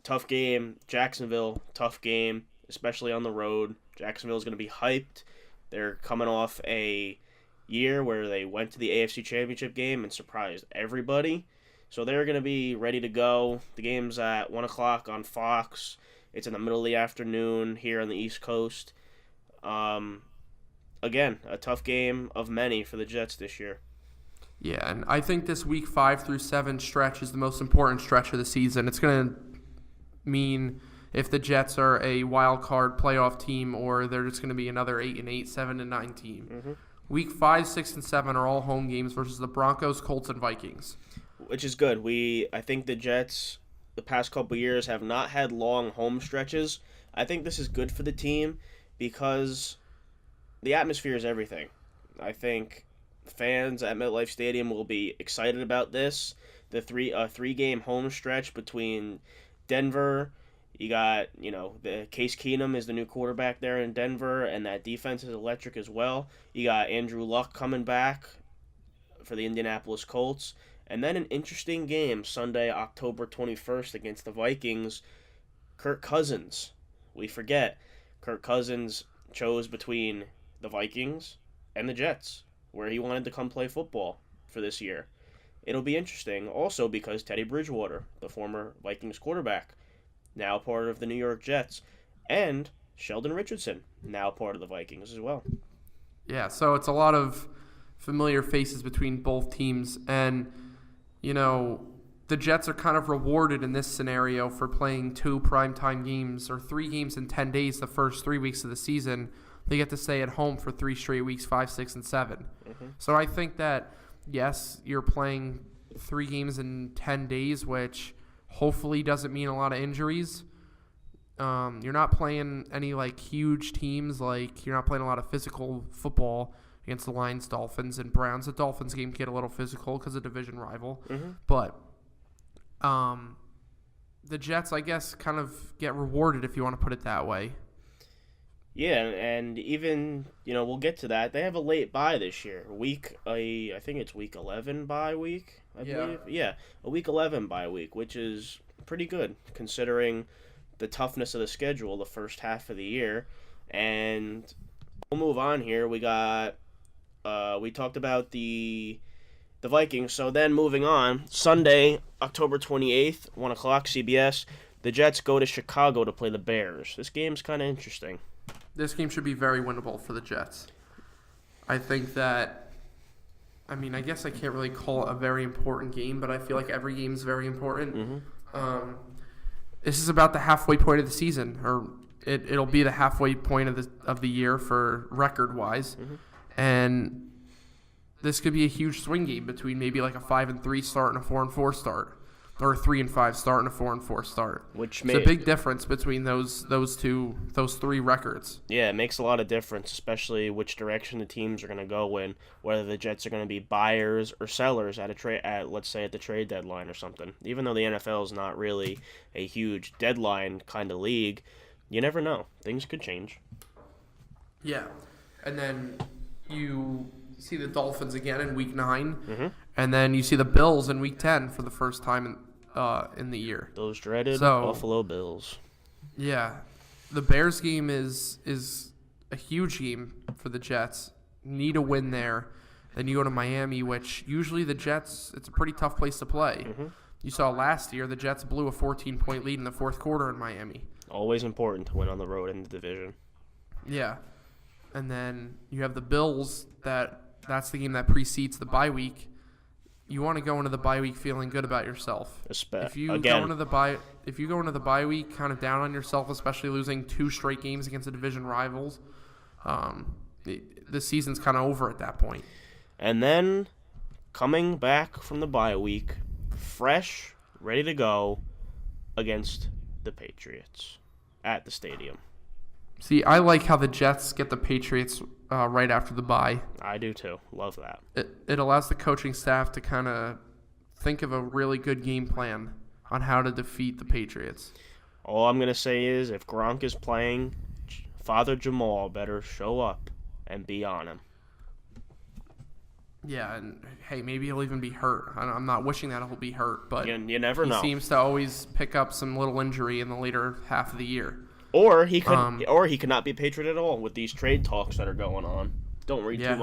tough game. Jacksonville, tough game, especially on the road. Jacksonville's going to be hyped. They're coming off a year where they went to the AFC Championship game and surprised everybody. So they're going to be ready to go. The game's at 1 o'clock on Fox. It's in the middle of the afternoon here on the East Coast. Again, a tough game of many for the Jets this year. Yeah, and I think this Week 5 through 7 stretch is the most important stretch of the season. It's going to mean if the Jets are a wild card playoff team or they're just going to be another 8-8, 7-9 team. Mm-hmm. Week 5, 6, and 7 are all home games versus the Broncos, Colts, and Vikings. Which is good. I think the Jets, the past couple years, have not had long home stretches. I think this is good for the team because the atmosphere is everything. I think fans at MetLife Stadium will be excited about this. The 3-game home stretch between Denver, You got, the Case Keenum is the new quarterback there in Denver, and that defense is electric as well. You got Andrew Luck coming back for the Indianapolis Colts. And then an interesting game Sunday, October 21st against the Vikings. Kirk Cousins. We forget. Kirk Cousins chose between the Vikings and the Jets, where he wanted to come play football for this year. It'll be interesting also because Teddy Bridgewater, the former Vikings quarterback, now part of the New York Jets, and Sheldon Richardson, now part of the Vikings as well. Yeah, so it's a lot of familiar faces between both teams, and, the Jets are kind of rewarded in this scenario for playing 2 primetime games or 3 games in 10 days the first 3 weeks of the season. They get to stay at home for 3 straight weeks, 5, 6, and 7. Mm-hmm. So I think that, yes, you're playing 3 games in 10 days, which hopefully doesn't mean a lot of injuries. You're not playing any huge teams, you're not playing a lot of physical football against the Lions, Dolphins, and Browns. The Dolphins game can get a little physical because of division rival. Mm-hmm. But the Jets, I guess, kind of get rewarded if you want to put it that way. Yeah, and even, we'll get to that. They have a late bye this year. I think it's week 11 bye week, I believe. Yeah, a week 11 bye week, which is pretty good considering the toughness of the schedule the first half of the year. And we'll move on here. We talked about the Vikings. So then moving on, Sunday, October 28th, 1 o'clock, CBS, the Jets go to Chicago to play the Bears. This game's kind of interesting. This game should be very winnable for the Jets. I think that, I guess I can't really call it a very important game, but I feel like every game is very important. Mm-hmm. This is about the halfway point of the season, or it'll be the halfway point of the year for record-wise. Mm-hmm. And this could be a huge swing game between maybe a 5-3 start and a 4-4 start, or a 3-5 start and a 4-4 start. It's a big difference between those 3 records. Yeah, it makes a lot of difference, especially which direction the teams are going to go in. Whether the Jets are going to be buyers or sellers let's say at the trade deadline or something. Even though the NFL is not really a huge deadline kind of league, you never know. Things could change. Yeah, and then you see the Dolphins again in Week 9, mm-hmm. and then you see the Bills in Week 10 for the first time in the year. Those dreaded Buffalo Bills. Yeah, the Bears game is a huge game for the Jets. Need a win there. Then you go to Miami, which usually the Jets, it's a pretty tough place to play. Mm-hmm. You saw last year the Jets blew a 14-point lead in the fourth quarter in Miami. Always important to win on the road in the division. Yeah. And then you have the Bills, that's the game that precedes the bye week. You want to go into the bye week feeling good about yourself. If you go into the bye week kind of down on yourself, especially losing 2 straight games against the division rivals, the season's kind of over at that point. And then coming back from the bye week, fresh, ready to go against the Patriots at the stadium. See, I like how the Jets get the Patriots right after the bye. I do too. Love that. It allows the coaching staff to kind of think of a really good game plan on how to defeat the Patriots. All I'm going to say is if Gronk is playing, Father Jamal better show up and be on him. Yeah, and hey, maybe he'll even be hurt. I'm not wishing that he'll be hurt, but you never know. He seems to always pick up some little injury in the later half of the year. Or he could not be a Patriot at all with these trade talks that are going on. Don't read too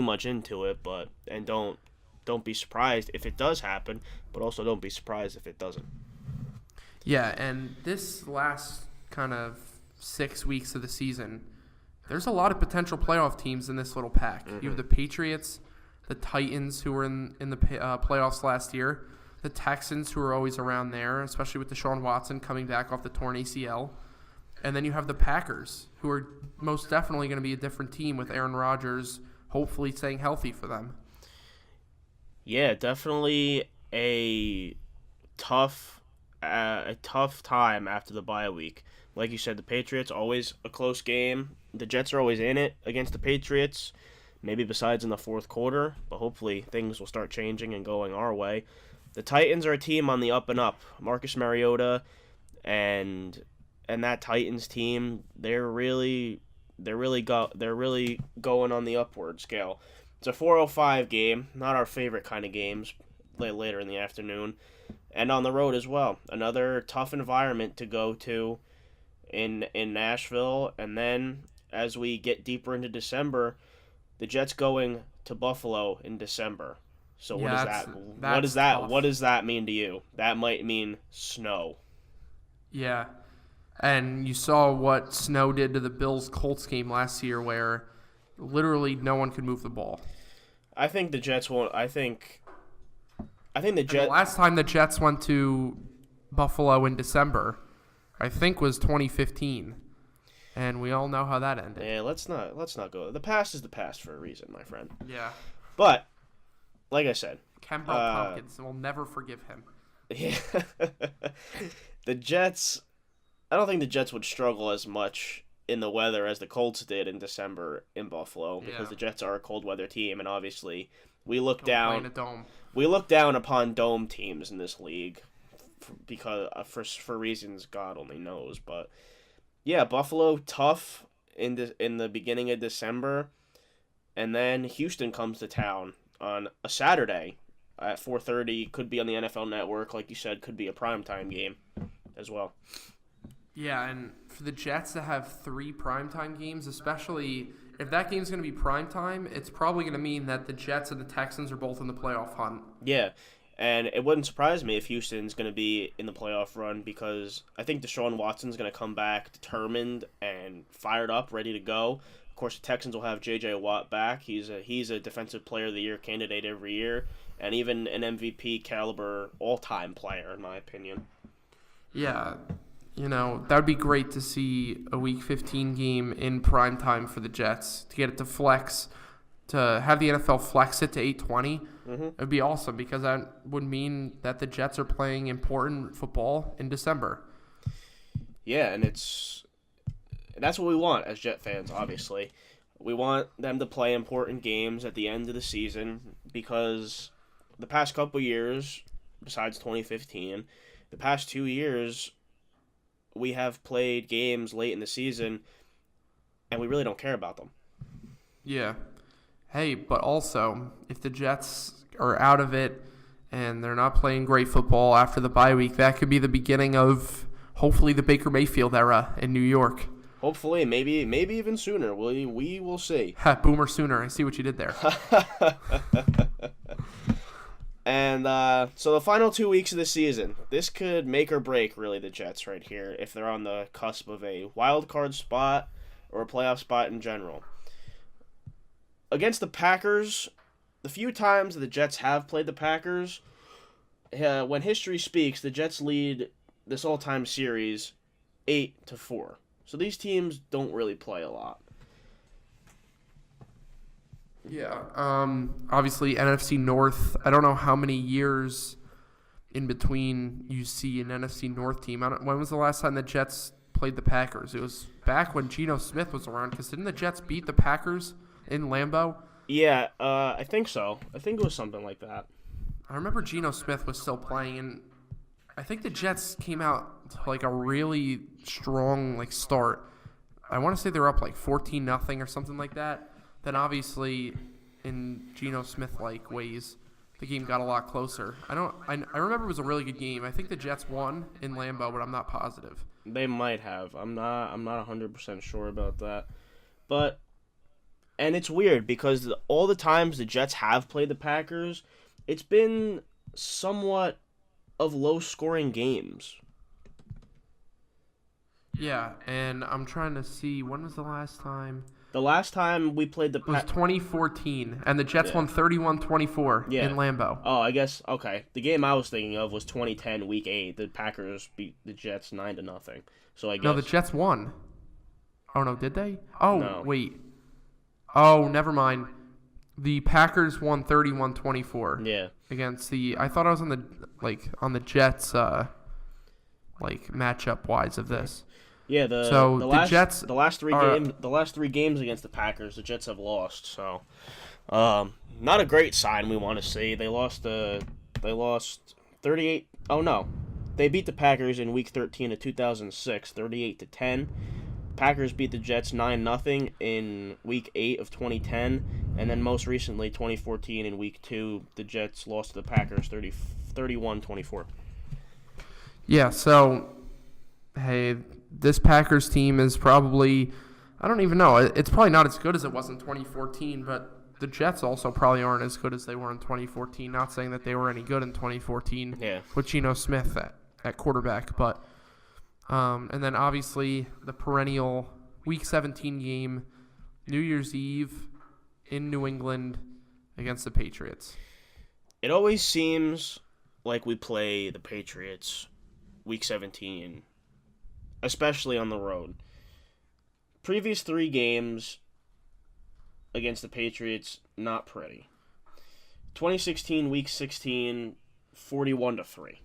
much into it, but don't be surprised if it does happen, but also don't be surprised if it doesn't. Yeah, and this last kind of 6 weeks of the season, there's a lot of potential playoff teams in this little pack. Mm-hmm. You have the Patriots, the Titans, who were in the playoffs last year, the Texans, who are always around there, especially with Deshaun Watson coming back off the torn ACL. And then you have the Packers, who are most definitely going to be a different team with Aaron Rodgers hopefully staying healthy for them. Yeah, definitely a tough time after the bye week. Like you said, the Patriots, always a close game. The Jets are always in it against the Patriots, maybe besides in the fourth quarter, but hopefully things will start changing and going our way. The Titans are a team on the up and up. Marcus Mariota, and that Titans team, they're really going on the upward scale. It's a 4:05 game, not our favorite kind of games, later in the afternoon, and on the road as well. Another tough environment to go to in Nashville, and then as we get deeper into December, the Jets going to Buffalo in December. So what Tough. does that mean to you? That might mean snow. Yeah. And you saw what snow did to the Bills-Colts game last year where literally no one could move the ball. I think the Jets won't. I think the And the Jets. last time the Jets went to Buffalo in December, I think was 2015. And we all know how that ended. Yeah, let's not go. The past is the past for a reason, my friend. Yeah. But like I said, Kemba Pumpkins, we'll never forgive him. yeah, the Jets. I don't think the Jets would struggle as much in the weather as the Colts did in December in Buffalo because the Jets are a cold weather team, and obviously we look Don't play in down. a dome. We look down upon dome teams in this league because for reasons God only knows. But yeah, Buffalo tough in the beginning of December, and then Houston comes to town on a Saturday at 4:30. Could be on the NFL Network, like you said. Could be a primetime game as well. Yeah, and for the Jets to have 3 primetime games, especially if that game's going to be primetime, it's probably going to mean that the Jets and the Texans are both in the playoff hunt. Yeah, and it wouldn't surprise me if Houston's going to be in the playoff run because I think Deshaun Watson's going to come back determined and fired up, ready to go. Of course, the Texans will have J.J. Watt back. He's a Defensive Player of the Year candidate every year, and even an MVP caliber all-time player, in my opinion. Yeah, that would be great to see a Week 15 game in prime time for the Jets, to get it to flex, to have the NFL flex it to 8:20. It would be awesome because that would mean that the Jets are playing important football in December. Yeah, and that's what we want as Jet fans, obviously. We want them to play important games at the end of the season because the past couple years, besides 2015, the past 2 years, we have played games late in the season, and we really don't care about them. Yeah. Hey, but also, if the Jets are out of it and they're not playing great football after the bye week, that could be the beginning of hopefully the Baker Mayfield era in New York. Hopefully, maybe even sooner. We will see. Boomer sooner. I see what you did there. And so the final 2 weeks of the season, this could make or break really the Jets right here if they're on the cusp of a wild card spot or a playoff spot in general. Against the Packers, the few times the Jets have played the Packers, when history speaks, the Jets lead this all-time series 8-4. So these teams don't really play a lot. Yeah. Obviously, NFC North, I don't know how many years in between you see an NFC North team. When was the last time the Jets played the Packers? It was back when Geno Smith was around, because didn't the Jets beat the Packers in Lambeau? Yeah, I think so. I think it was something like that. I remember Geno Smith was still playing, and I think the Jets came out to like a really strong start. I want to say they were up 14-0 or something like that. Then obviously, in Geno Smith ways, the game got a lot closer. I remember it was a really good game. I think the Jets won in Lambeau, but I'm not positive. They might have. I'm not 100% sure about that. And it's weird because all the times the Jets have played the Packers, it's been somewhat of low-scoring games. Yeah, and I'm trying to see, when was the last time? The last time we played It was 2014, and the Jets won 31-24 in Lambeau. Oh, I guess, okay. The game I was thinking of was 2010, Week 8. The Packers beat the Jets 9-0. So I guess... No, the Jets won. Oh, no, did they? Oh, no. Wait. Oh, never mind. The Packers won 31-24. Yeah. Against the... I thought I was on the Jets, matchup-wise of this. Yeah, the Jets the last three games against the Packers, the Jets have lost. So, not a great sign we want to see. They lost 38. Oh no, They beat the Packers in Week 13 of 2006, 38-10. Packers beat the Jets 9-0 in Week 8 of 2010, and then most recently, 2014 in Week 2, the Jets lost to the Packers 31-24. Yeah, so, hey, this Packers team is probably, I don't even know, it's probably not as good as it was in 2014, but the Jets also probably aren't as good as they were in 2014. Not saying that they were any good in 2014 with Geno Smith at quarterback, but and then obviously the perennial Week 17 game, New Year's Eve in New England against the Patriots. It always seems like we play the Patriots Week 17, especially on the road. Previous 3 games against the Patriots, not pretty. 2016, Week 16, 41-3.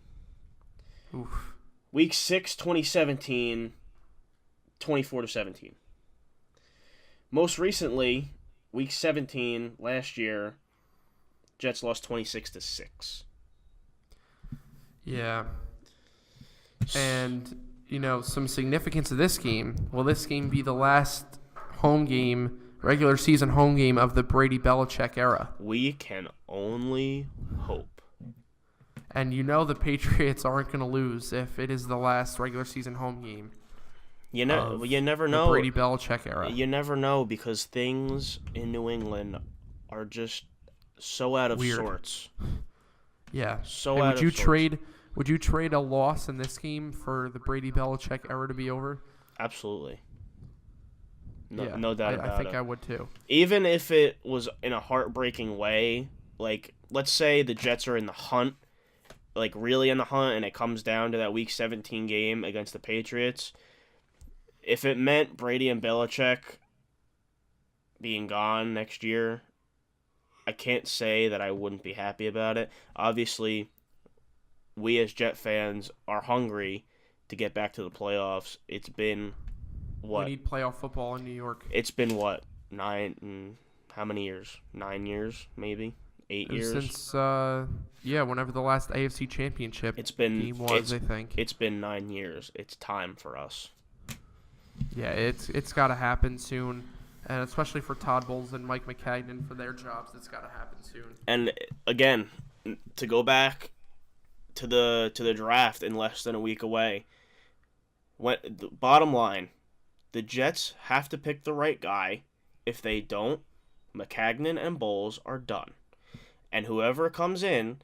Oof. Week 6, 2017, 24-17. Most recently, Week 17 last year, Jets lost 26-6. Yeah. And, some significance of this game. Will this game be the last regular season home game of the Brady-Belichick era? We can only hope. And the Patriots aren't going to lose if it is the last regular season home game. You never know. The Brady-Belichick era. You never know because things in New England are just so out of sorts. Yeah. So out of sorts. Would you trade a loss in this game for the Brady-Belichick era to be over? Absolutely. No doubt about it. I think I would too. Even if it was in a heartbreaking way, like let's say the Jets are in the hunt, like really in the hunt, and it comes down to that Week 17 game against the Patriots. If it meant Brady and Belichick being gone next year, I can't say that I wouldn't be happy about it. Obviously, we as Jet fans are hungry to get back to the playoffs. It's been what? We need playoff football in New York. It's been what? How many years? 9 years, maybe? 8 years? Since, whenever the last AFC Championship game was, I think. It's been 9 years. It's time for us. Yeah, it's got to happen soon. And especially for Todd Bowles and Mike McCagnon for their jobs, it's got to happen soon. And, again, to go back to the draft in less than a week away, the bottom line, the Jets have to pick the right guy. If they don't, McCagnon and Bowles are done. And whoever comes in,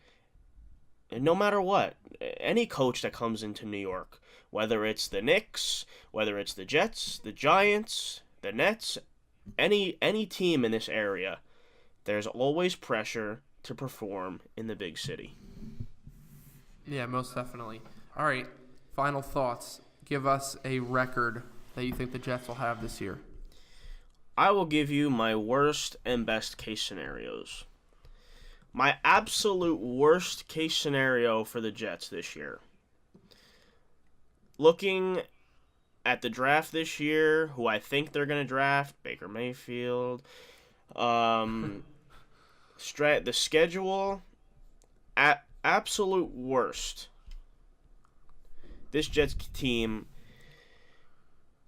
no matter what, any coach that comes into New York, whether it's the Knicks, whether it's the Jets, the Giants, the Nets, any team in this area, there's always pressure to perform in the big city. Yeah, most definitely. All right, final thoughts. Give us a record that you think the Jets will have this year. I will give you my worst and best case scenarios. My absolute worst case scenario for the Jets this year. Looking at the draft this year, who I think they're going to draft, Baker Mayfield. The schedule, at absolute worst. This Jets team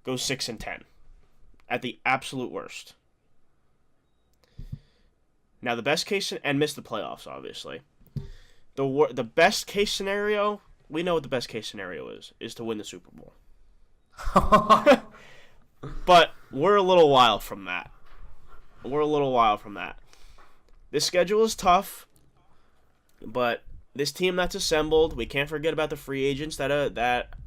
goes 6-10. At the absolute worst. Now the best case, and miss the playoffs, obviously. The best case scenario, we know what the best case scenario is to win the Super Bowl. But we're a little while from that. This schedule is tough, but this team that's assembled, we can't forget about the free agents that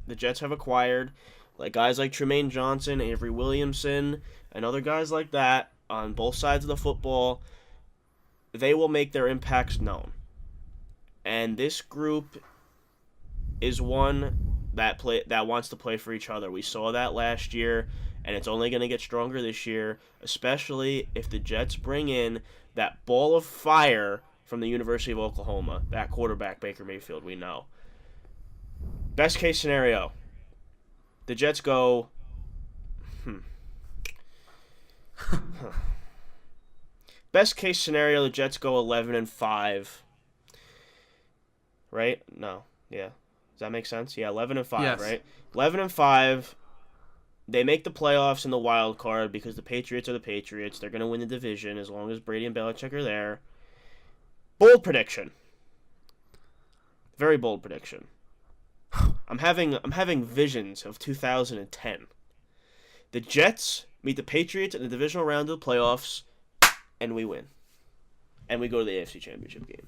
the Jets have acquired, like guys like Tremaine Johnson, Avery Williamson, and other guys like that on both sides of the football. They will make their impacts known. And this group is one that wants to play for each other. We saw that last year, and it's only going to get stronger this year, especially if the Jets bring in that ball of fire from the University of Oklahoma, that quarterback Baker Mayfield we know. Best case scenario, the Jets go Best case scenario, the Jets go 11-5. Right? No. Yeah. Does that make sense? Yeah, 11-5, Yes. right? 11-5. They make the playoffs in the wild card because the Patriots are the Patriots. They're going to win the division as long as Brady and Belichick are there. Bold prediction. Very bold prediction. I'm having visions of 2010. The Jets meet the Patriots in the divisional round of the playoffs, and we win. And we go to the AFC Championship game.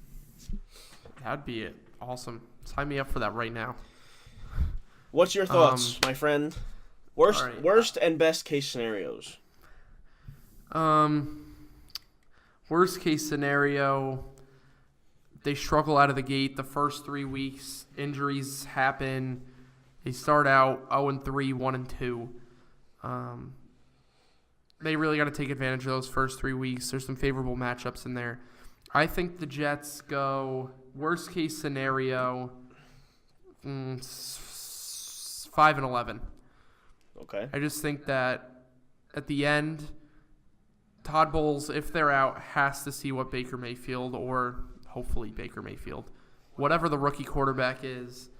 That'd be it. Awesome. Sign me up for that right now. What's your thoughts, my friend? Worst all right. worst and best case scenarios. Worst case scenario, they struggle out of the gate the first 3 weeks. Injuries happen. They start out 0-3, 1-2. They really got to take advantage of those first 3 weeks. There's some favorable matchups in there. I think the Jets go worst case scenario 5-11. Okay. I just think that at the end, Todd Bowles, if they're out, has to see what Baker Mayfield, or hopefully Baker Mayfield, whatever the rookie quarterback is,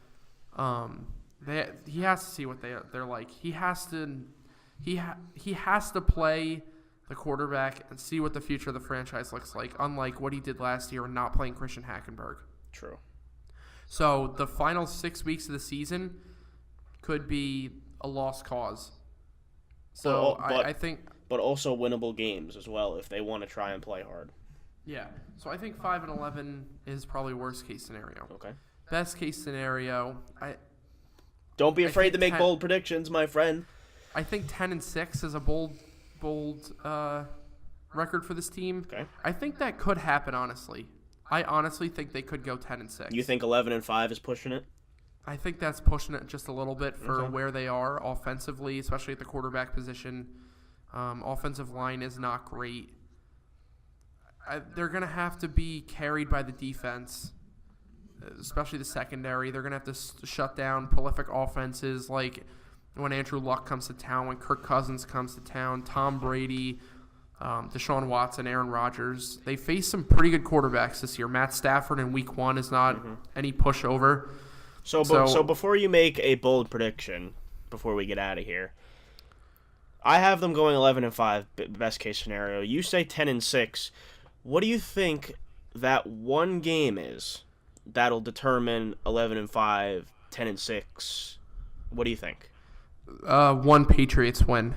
he has to see what they're like. He has to play the quarterback and see what the future of the franchise looks like, unlike what he did last year and not playing Christian Hackenberg. True. So the final 6 weeks of the season could be a lost cause. So I think... But also winnable games as well if they want to try and play hard. Yeah. So I think 5-11 is probably worst case scenario. Okay. Best case scenario, Don't be afraid to make 10 bold predictions, my friend. I think 10-6 is a bold record for this team. Okay. I think that could happen, honestly. I honestly think they could go 10-6. You think 11-5 is pushing it? I think that's pushing it just a little bit for Okay. where they are offensively, especially at the quarterback position. Offensive line is not great. They're going to have to be carried by the defense, especially the secondary. They're going to have to shut down prolific offenses like when Andrew Luck comes to town, when Kirk Cousins comes to town, Tom Brady, Deshaun Watson, Aaron Rodgers. They face some pretty good quarterbacks this year. Matt Stafford in week 1 is not any pushover. So before you make a bold prediction, before we get out of here, I have them going 11-5, best case scenario. You say 10-6. What do you think that one game is that'll determine 11-5, 10-6? What do you think? One Patriots win.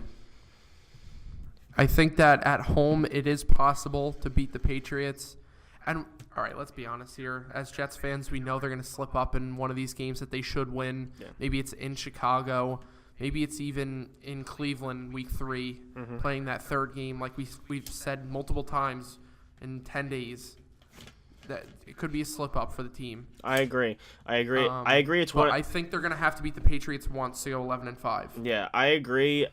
I think that at home it is possible to beat the Patriots. And all right, let's be honest here. As Jets fans, we know they're going to slip up in one of these games that they should win. Yeah. Maybe it's in Chicago. Maybe it's even in Cleveland week 3, playing that third game like we've said multiple times in 10 days. That it could be a slip up for the team. I agree. It's but one. I think they're going to have to beat the Patriots once to go 11-5. Yeah, I agree.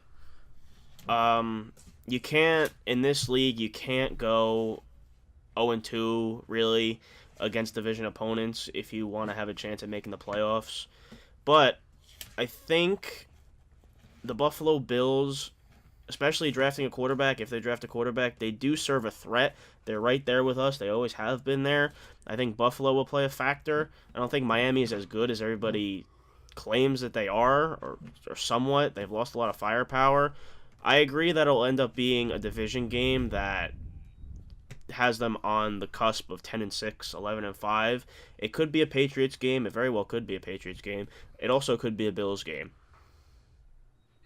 You can't in this league. You can't go 0-2 really against division opponents if you want to have a chance at making the playoffs. But I think the Buffalo Bills, especially drafting a quarterback, if they draft a quarterback, they do serve a threat. They're right there with us. They always have been there. I think Buffalo will play a factor. I don't think Miami is as good as everybody claims that they are, or somewhat. They've lost a lot of firepower. I agree that it'll end up being a division game that has them on the cusp of 10-6, 11-5. It could be a Patriots game. It very well could be a Patriots game. It also could be a Bills game.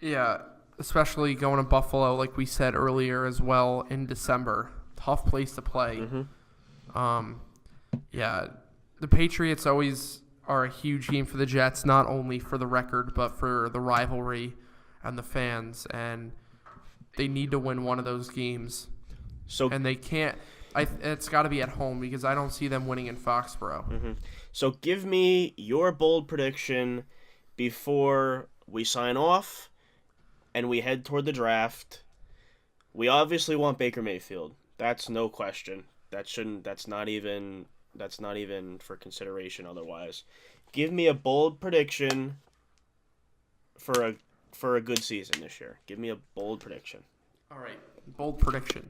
Yeah, especially going to Buffalo, like we said earlier as well, in December. Tough place to play. Yeah, the Patriots always are a huge game for the Jets, not only for the record, but for the rivalry and the fans. And they need to win one of those games. And they can't. It's got to be at home because I don't see them winning in Foxborough. So give me your bold prediction before we sign off and we head toward the draft. We obviously want Baker Mayfield. That's no question. That's not even for consideration otherwise. Give me a bold prediction for a good season this year. Give me a bold prediction. All right. Bold prediction.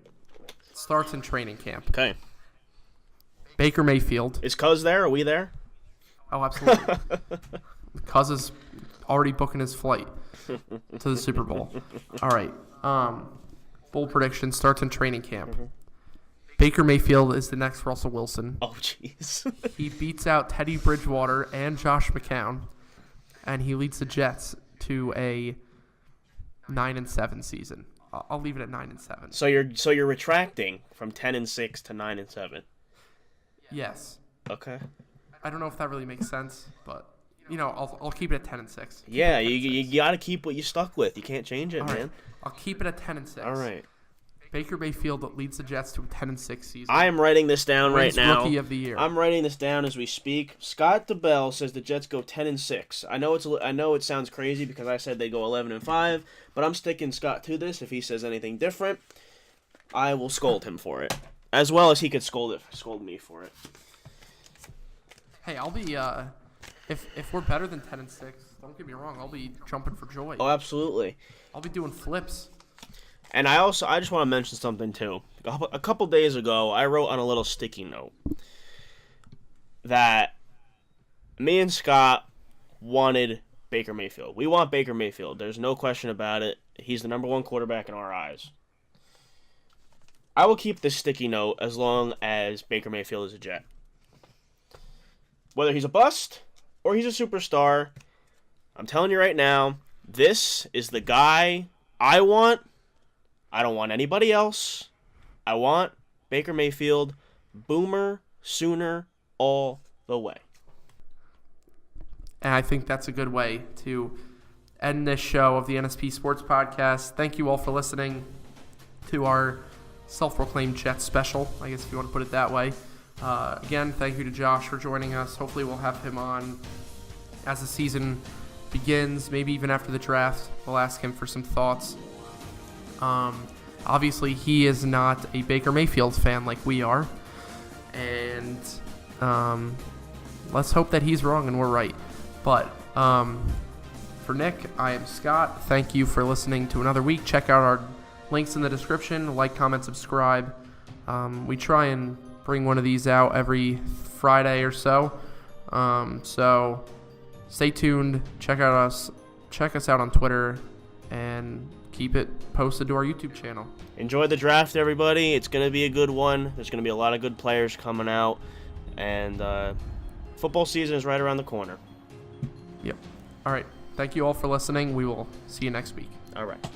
Starts in training camp. Okay. Baker Mayfield. Is Cuz there? Are we there? Oh, absolutely. Cuz is already booking his flight to the Super Bowl. All right. Bold prediction starts in training camp. Mm-hmm. Baker Mayfield is the next Russell Wilson. Oh, jeez. He beats out Teddy Bridgewater and Josh McCown, and he leads the Jets to a 9-7 season. I'll leave it at 9-7. So you're retracting from 10-6 to 9-7. Yes. Okay. I don't know if that really makes sense, but I'll keep it at 10-6. Yeah, you got to keep what you stuck with. You can't change it, All man. right. I'll keep it at 10-6. All right. Baker Mayfield leads the Jets to a 10-6 season. I am writing this down right now. Rookie of the year. I'm writing this down as we speak. Scott DeBell says the Jets go 10-6. I know it sounds crazy because I said they go 11-5, but I'm sticking Scott to this. If he says anything different, I will scold him for it, as well as he could scold me for it. Hey, I'll be if we're better than 10-6, don't get me wrong, I'll be jumping for joy. Oh, absolutely. I'll be doing flips. And I just want to mention something too. A couple days ago, I wrote on a little sticky note that me and Scott wanted Baker Mayfield. We want Baker Mayfield. There's no question about it. He's the number one quarterback in our eyes. I will keep this sticky note as long as Baker Mayfield is a Jet. Whether he's a bust or he's a superstar, I'm telling you right now, this is the guy I want. I don't want anybody else. I want Baker Mayfield, Boomer, Sooner, all the way. And I think that's a good way to end this show of the NSP Sports Podcast. Thank you all for listening to our self-proclaimed Jets special, I guess if you want to put it that way. Again, thank you to Josh for joining us. Hopefully we'll have him on as the season begins, maybe even after the draft. We'll ask him for some thoughts. Obviously, he is not a Baker Mayfield fan like we are. And let's hope that he's wrong and we're right. But for Nick, I am Scott. Thank you for listening to another week. Check out our links in the description. Like, comment, subscribe. We try and bring one of these out every Friday or so. So stay tuned. Check us out on Twitter and keep it posted to our YouTube channel. Enjoy the draft, everybody. It's going to be a good one. There's going to be a lot of good players coming out. And football season is right around the corner. Yep. All right. Thank you all for listening. We will see you next week. All right.